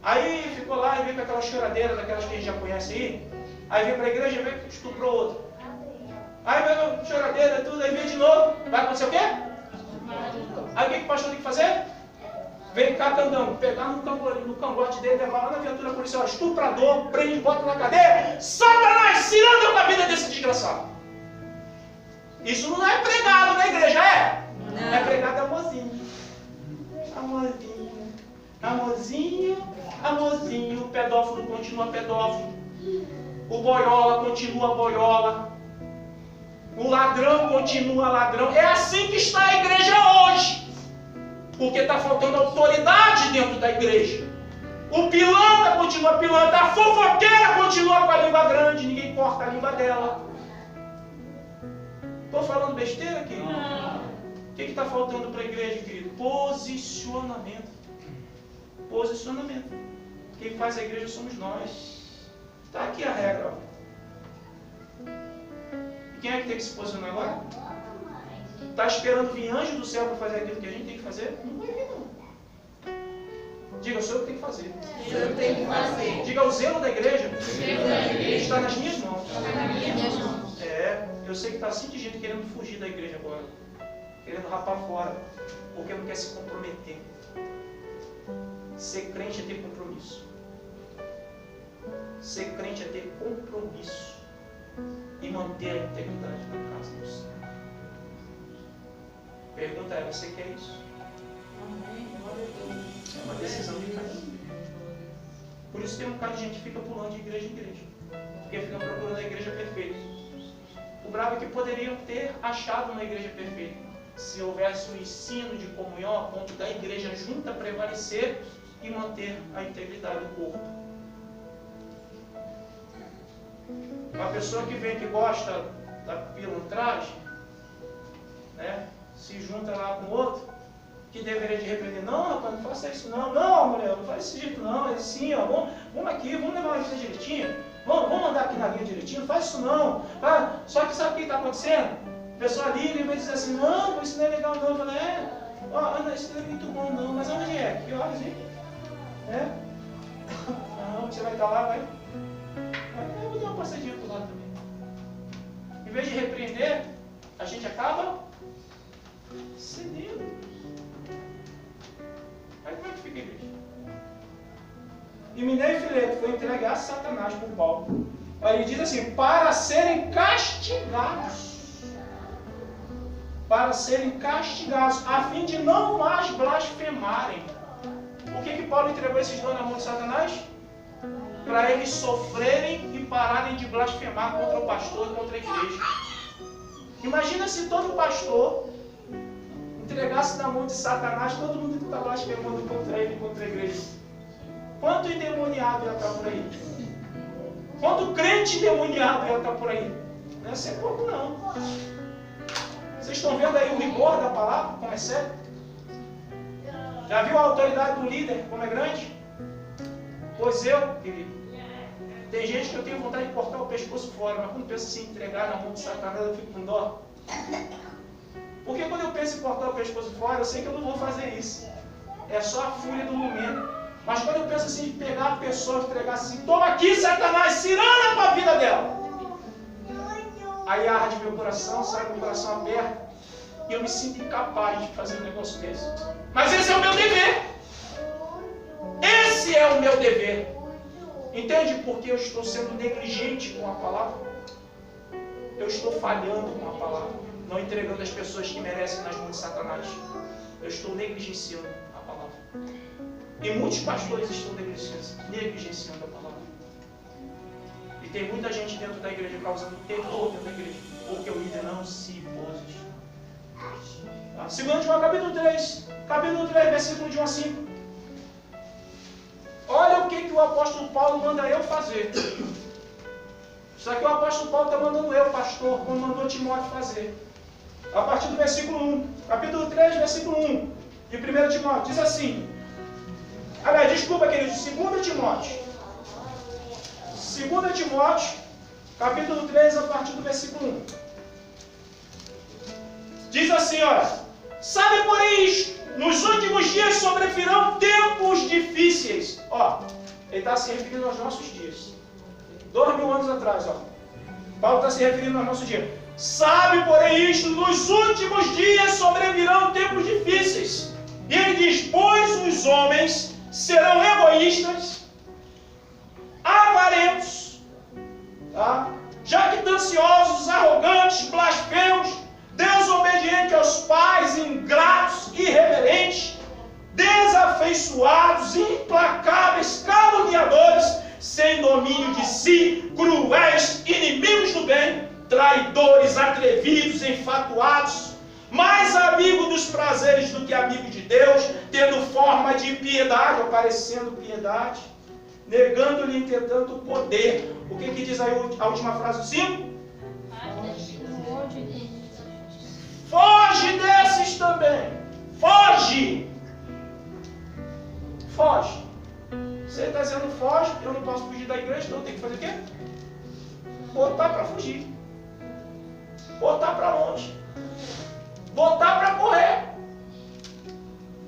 Aí ficou lá e veio com aquela choradeira, daquelas que a gente já conhece aí. Aí veio para a igreja e veio que estuprou outra. Aí veio choradeira, tudo, aí veio de novo. Vai acontecer o quê? Aí o que o pastor tem que fazer? Vem cá, candão, pegar no cangote dele, levar lá na viatura policial, estuprador, prende, bota na cadeia. Satanás, se anda com a vida desse desgraçado. Isso não é pregado na igreja, é? Não. É pregado amorzinho. Amorzinho. Amorzinho, amorzinho. O pedófilo continua pedófilo. O boiola continua boiola. O ladrão continua ladrão. É assim que está a igreja hoje. Porque está faltando autoridade dentro da igreja. O pilantra continua pilantra. A fofoqueira continua com a língua grande. Ninguém corta a língua dela. Estou falando besteira, querido? O que está faltando para a igreja, querido? Posicionamento. Posicionamento. Quem faz a igreja somos nós. Está aqui a regra. Ó. E quem é que tem que se posicionar agora? Está esperando vir anjo do céu para fazer aquilo que a gente tem que fazer? Não vai vir, não. Diga, sou eu que tenho que fazer. Eu tenho que fazer. Diga, o zelo da igreja está nas minhas mãos. É, eu sei que está assim de gente querendo fugir da igreja agora. Querendo rapar fora. Porque não quer se comprometer. Ser crente é ter compromisso. Ser crente é ter compromisso. E manter a integridade na casa do Senhor. Pergunta é, você quer isso? É uma decisão de cada um. Por isso tem um bocado de gente que fica pulando de igreja em igreja. Porque fica procurando a igreja perfeita. O bravo é que poderiam ter achado uma igreja perfeita. Se houvesse um ensino de comunhão a ponto da igreja junta prevalecer e manter a integridade do corpo. Uma pessoa que vem que gosta da pilantragem, né, se junta lá com outro, que deveria de repreender. Não, rapaz, não faça isso não. Não, mulher, não faz desse jeito não. É assim, ó, vamos aqui, vamos levar uma vida direitinho. Vamos andar aqui na linha direitinho, não faz isso não. Só que sabe o que está acontecendo? A pessoa liga e vai dizer assim, não, isso não é legal não. Eu falei, isso não é muito bom não, mas onde é? Que horas, hein? Não, você vai estar lá, vai. Eu vou dar uma passadinha pro lado também. Em vez de repreender, a gente acaba cedendo. Aí como é que fica a igreja? Himeneu e Fileto foi entregue a Satanás por Paulo. Aí ele diz assim, para serem castigados. Para serem castigados, a fim de não mais blasfemarem. Por que Paulo entregou esses dois na mão de Satanás? Para eles sofrerem e pararem de blasfemar contra o pastor e contra a igreja. Imagina se todo pastor entregasse na mão de Satanás todo mundo que está blasfemando contra ele e contra a igreja. Quanto endemoniado ia estar por aí? Quanto crente endemoniado ia estar por aí? Não ia ser pouco não. Vocês estão vendo aí o rigor da palavra, como é sério? Já viu a autoridade do líder, como é grande? Pois eu, querido, tem gente que eu tenho vontade de cortar o pescoço fora, mas quando penso em se entregar na mão de Satanás, eu fico com dó. Porque quando eu penso em cortar o pescoço fora, eu sei que eu não vou fazer isso. é só a fúria do momento. Mas quando eu penso assim, de pegar a pessoa e entregar assim, toma aqui, Satanás, ciranda com a vida dela. Aí arde meu coração, sai meu coração aberto, e eu me sinto incapaz de fazer um negócio desse. Mas esse é o meu dever. Esse é o meu dever. Entende porque eu estou sendo negligente com a palavra? Eu estou falhando com a palavra, não entregando as pessoas que merecem nas mãos de Satanás. Eu estou negligenciando a palavra. E muitos pastores estão negligenciando a palavra. E tem muita gente dentro da igreja causando terror dentro da igreja, porque o líder não se posiciona. 2 Timóteo capítulo 3, versículo de 1 a 5. Olha o que o apóstolo Paulo manda eu fazer. Isso aqui o apóstolo Paulo está mandando eu, pastor, como mandou Timóteo fazer. A partir do versículo 1. Capítulo 3, versículo 1 de 1 Timóteo. Diz assim. Aliás, desculpa, queridos. 2 Timóteo. 2 Timóteo, capítulo 3, a partir do versículo 1. Diz assim, olha. Sabe, porém, isto. Nos últimos dias sobrevirão tempos difíceis. Ó, ele está se referindo aos nossos dias. 2000 anos atrás, ó. Paulo está se referindo aos nossos dias. Sabe, porém, isto, nos últimos dias sobrevirão tempos difíceis. E ele diz, pois os homens serão egoístas, avarentos, tá? Jactanciosos, arrogantes, blasfemos, desobedientes aos pais, ingratos, irreverentes, desafeiçoados, implacáveis, caluniadores, sem domínio de si, cruéis, inimigos do bem, traidores, atrevidos, enfatuados, mais amigo dos prazeres do que amigo de Deus, tendo forma de piedade, aparecendo piedade, negando-lhe, entretanto, o poder. O que diz aí a última frase do 5? Foge desses também. Foge. Foge. Você está dizendo foge, eu não posso fugir da igreja, então eu tenho que fazer o quê? Botar para fugir. Botar para longe. Botar para correr.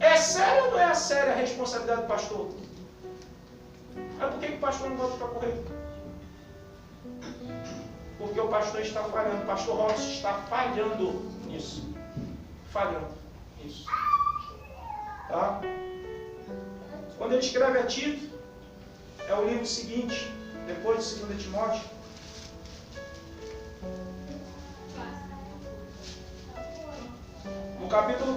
É sério ou não é séria a responsabilidade do pastor? Mas por que o pastor não bota para correr? Porque o pastor está falhando. O pastor Robson está falhando nisso. Falhando nisso. Tá? Quando ele escreve a Tito, é o livro seguinte, depois de 2 Timóteo. No capítulo 1.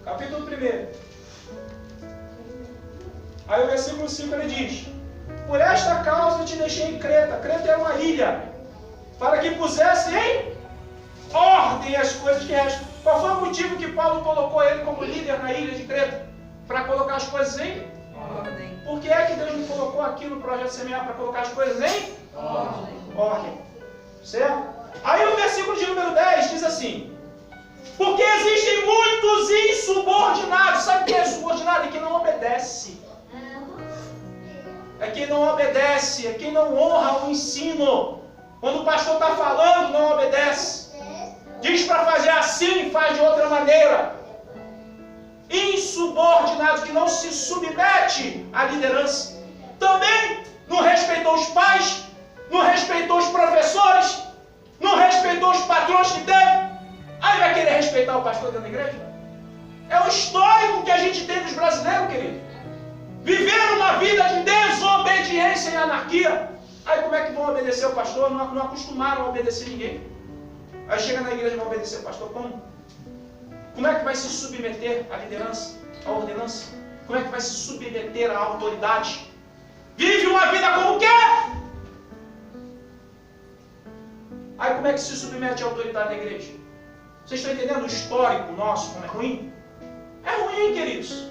Capítulo 1. Aí o versículo 5 ele diz: por esta causa eu te deixei em Creta. Creta é uma ilha, para que pusesse em ordem as coisas que restam. Qual foi o motivo que Paulo colocou ele como líder na ilha de Creta? Para colocar as coisas em ordem. Por que é que Deus me colocou aqui no projeto Semear? Para colocar as coisas em ordem. Certo? Aí o versículo de número 10 diz assim: porque existem muitos insubordinados. Sabe o que é insubordinado? É quem não obedece. É quem não obedece, é quem não honra o ensino. Quando o pastor está falando, não obedece. Diz para fazer assim, faz de outra maneira. Insubordinado, que não se submete à liderança. Também não respeitou os pais, não respeitou os professores, não respeitou os patrões que teve. Aí vai querer respeitar o pastor dentro da igreja? É o histórico que a gente tem dos brasileiros, querido. Viveram uma vida de desobediência e anarquia. Aí como é que vão obedecer o pastor? Não acostumaram a obedecer ninguém. Aí chega na igreja e vai obedecer o pastor como? Como é que vai se submeter à liderança, à ordenança? Como é que vai se submeter à autoridade? Vive uma vida como quer! Aí como é que se submete à autoridade da igreja? Vocês estão entendendo o histórico nosso, como é ruim? É ruim, queridos.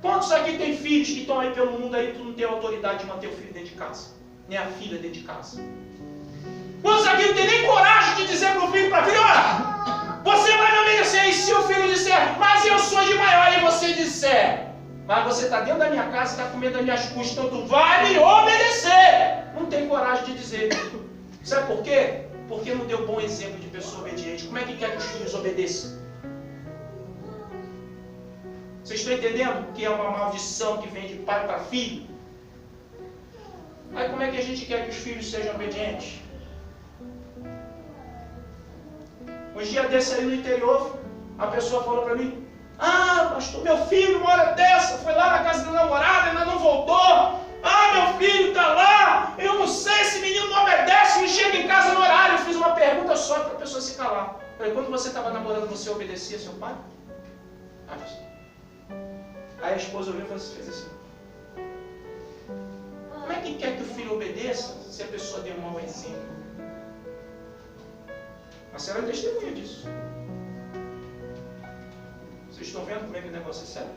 Quantos aqui tem filhos que estão aí pelo mundo aí, tu não tem autoridade de manter o filho dentro de casa? Nem a filha dentro de casa? Quantos aqui não tem nem coragem de dizer para o filho, para a filha, olha, você vai me obedecer. E se o filho disser, mas eu sou de maior, e você disser, mas você está dentro da minha casa e está comendo das minhas custas, então tu vai me obedecer. Não tem coragem de dizer. Sabe por quê? Porque não deu bom exemplo de pessoa obediente. Como é que quer que os filhos obedeçam? Vocês estão entendendo que é uma maldição que vem de pai para filho? Aí como é que a gente quer que os filhos sejam obedientes? Uns dias desse aí no interior, a pessoa falou para mim: ah, pastor, meu filho, uma hora dessa, foi lá na casa da namorada, ainda não voltou. Ah, meu filho está lá, eu não sei, esse menino não obedece, me chega em casa no horário. Eu fiz uma pergunta só para a pessoa se calar. Eu falei: quando você estava namorando, você obedecia seu pai? Aí a esposa olhou e fez assim: como é que quer que o filho obedeça se a pessoa deu um mau exemplo? A senhora é testemunha disso. Vocês estão vendo como é que o negócio é sério?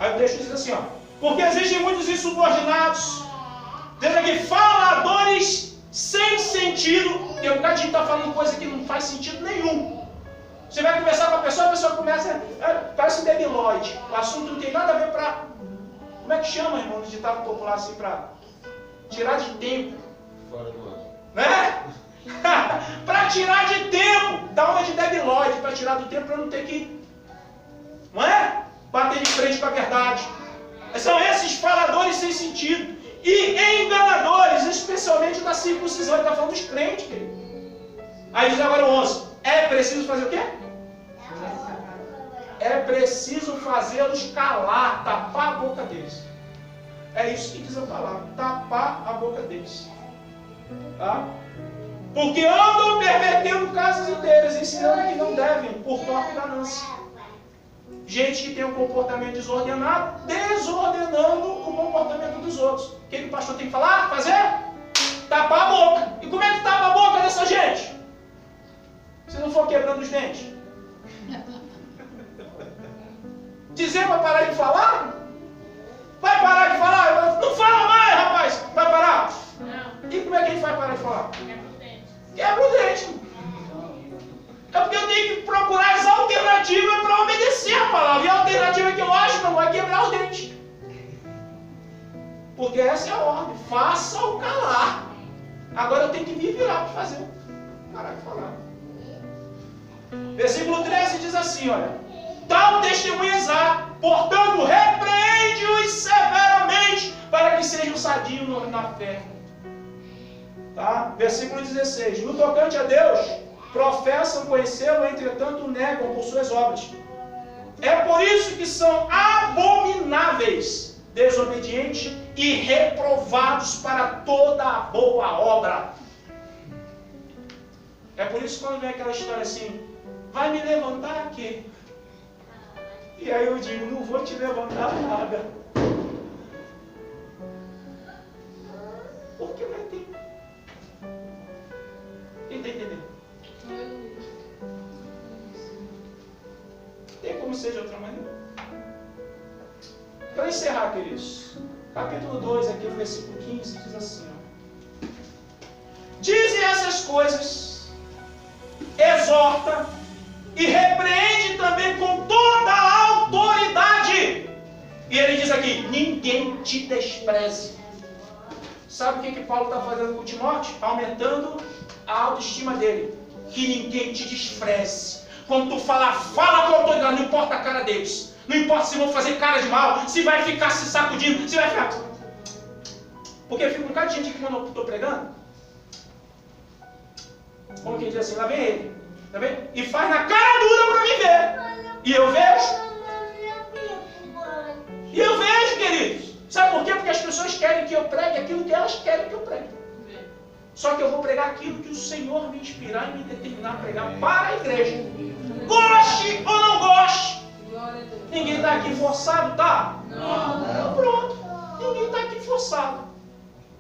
Aí o texto diz assim, ó: porque existem muitos insubordinados, diz aqui, faladores sem sentido. Tem um bocado de gente está falando coisa que não faz sentido nenhum. Você vai conversar com a pessoa começa, parece um debilóide. O assunto não tem nada a ver para... Como é que chama, irmão, no ditado popular assim, para tirar de tempo? Fora do ano. Né? Para tirar de tempo. Dá uma de debilóide, para tirar do tempo, para não ter que... Não é? Bater de frente com a verdade. São esses faladores sem sentido. E enganadores, especialmente da circuncisão. Ele está falando dos crentes, querido. Aí diz agora o 11. É preciso fazer o quê? É preciso fazê-los calar, tapar a boca deles. É isso que diz a palavra, tapar a boca deles. Tá? Porque andam pervertendo casas inteiras, ensinando que não devem, por torpe ganância. Gente que tem um comportamento desordenado, desordenando o comportamento dos outros. O que o pastor tem que falar? Fazer? Tapar a boca. E como é que tapa a boca dessa gente? Se não for quebrando os dentes. Dizer para parar de falar? Vai parar de falar? Não fala mais, rapaz! Vai parar? Não. E como é que a gente vai parar de falar? Quebra o dente. Quebra o dente. É porque eu tenho que procurar as alternativas para obedecer a palavra. E a alternativa que eu acho não vai quebrar o dente. Porque essa é a ordem. Faça o calar. Agora eu tenho que me virar para fazer. Parar de falar. Versículo 13 diz assim, olha: tal testemunhas há, portanto repreende-os severamente, para que sejam sadios na fé. Tá? Versículo 16: no tocante a Deus, professam conhecê-lo, entretanto o negam por suas obras. É por isso que são abomináveis, desobedientes e reprovados para toda a boa obra. É por isso que quando vem aquela história assim: vai me levantar aqui. E aí eu digo: não vou te levantar nada. Porque vai ter. Quem está entendendo? Tem como ser de outra maneira? Para encerrar, queridos, capítulo 2, aqui no versículo 15, diz assim: ó: dizem essas coisas, exorta e repreende também com toda a autoridade. E ele diz aqui: ninguém te despreze. Sabe o que Paulo está fazendo com Timóteo? Aumentando a autoestima dele. Que ninguém te despreze. Quando tu falar, fala com autoridade, não importa a cara deles. Não importa se vão fazer cara de mal, se vai ficar se sacudindo, se vai ficar... Porque fica um bocado de gente aqui quando eu estou pregando. Como quem diz assim: lá vem ele. Tá vendo? E faz na cara dura para me ver. E eu vejo. E eu vejo, queridos. Sabe por quê? Porque as pessoas querem que eu pregue aquilo que elas querem que eu pregue. Só que eu vou pregar aquilo que o Senhor me inspirar e me determinar a pregar para a igreja. Goste ou não goste. Ninguém está aqui forçado, tá? Não. Pronto. Ninguém está aqui forçado.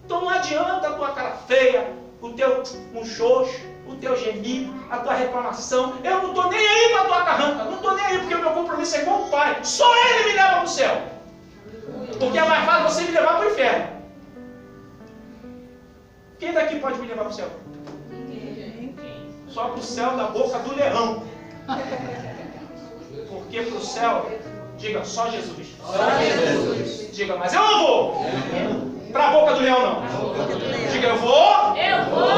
Então não adianta a tua cara feia, o teu muxoxo, o teu gemido, a tua reclamação. Eu não estou nem aí para a tua carranca. Não estou nem aí, porque o meu compromisso é com o Pai. Só Ele me leva para o céu. Porque é mais fácil você me levar para o inferno. Quem daqui pode me levar para o céu? Ninguém. Só para o céu da boca do leão. Porque para o céu, diga, só Jesus. Só Jesus. Diga, mas eu não vou. Para a boca do leão não. Diga, eu vou. Eu vou.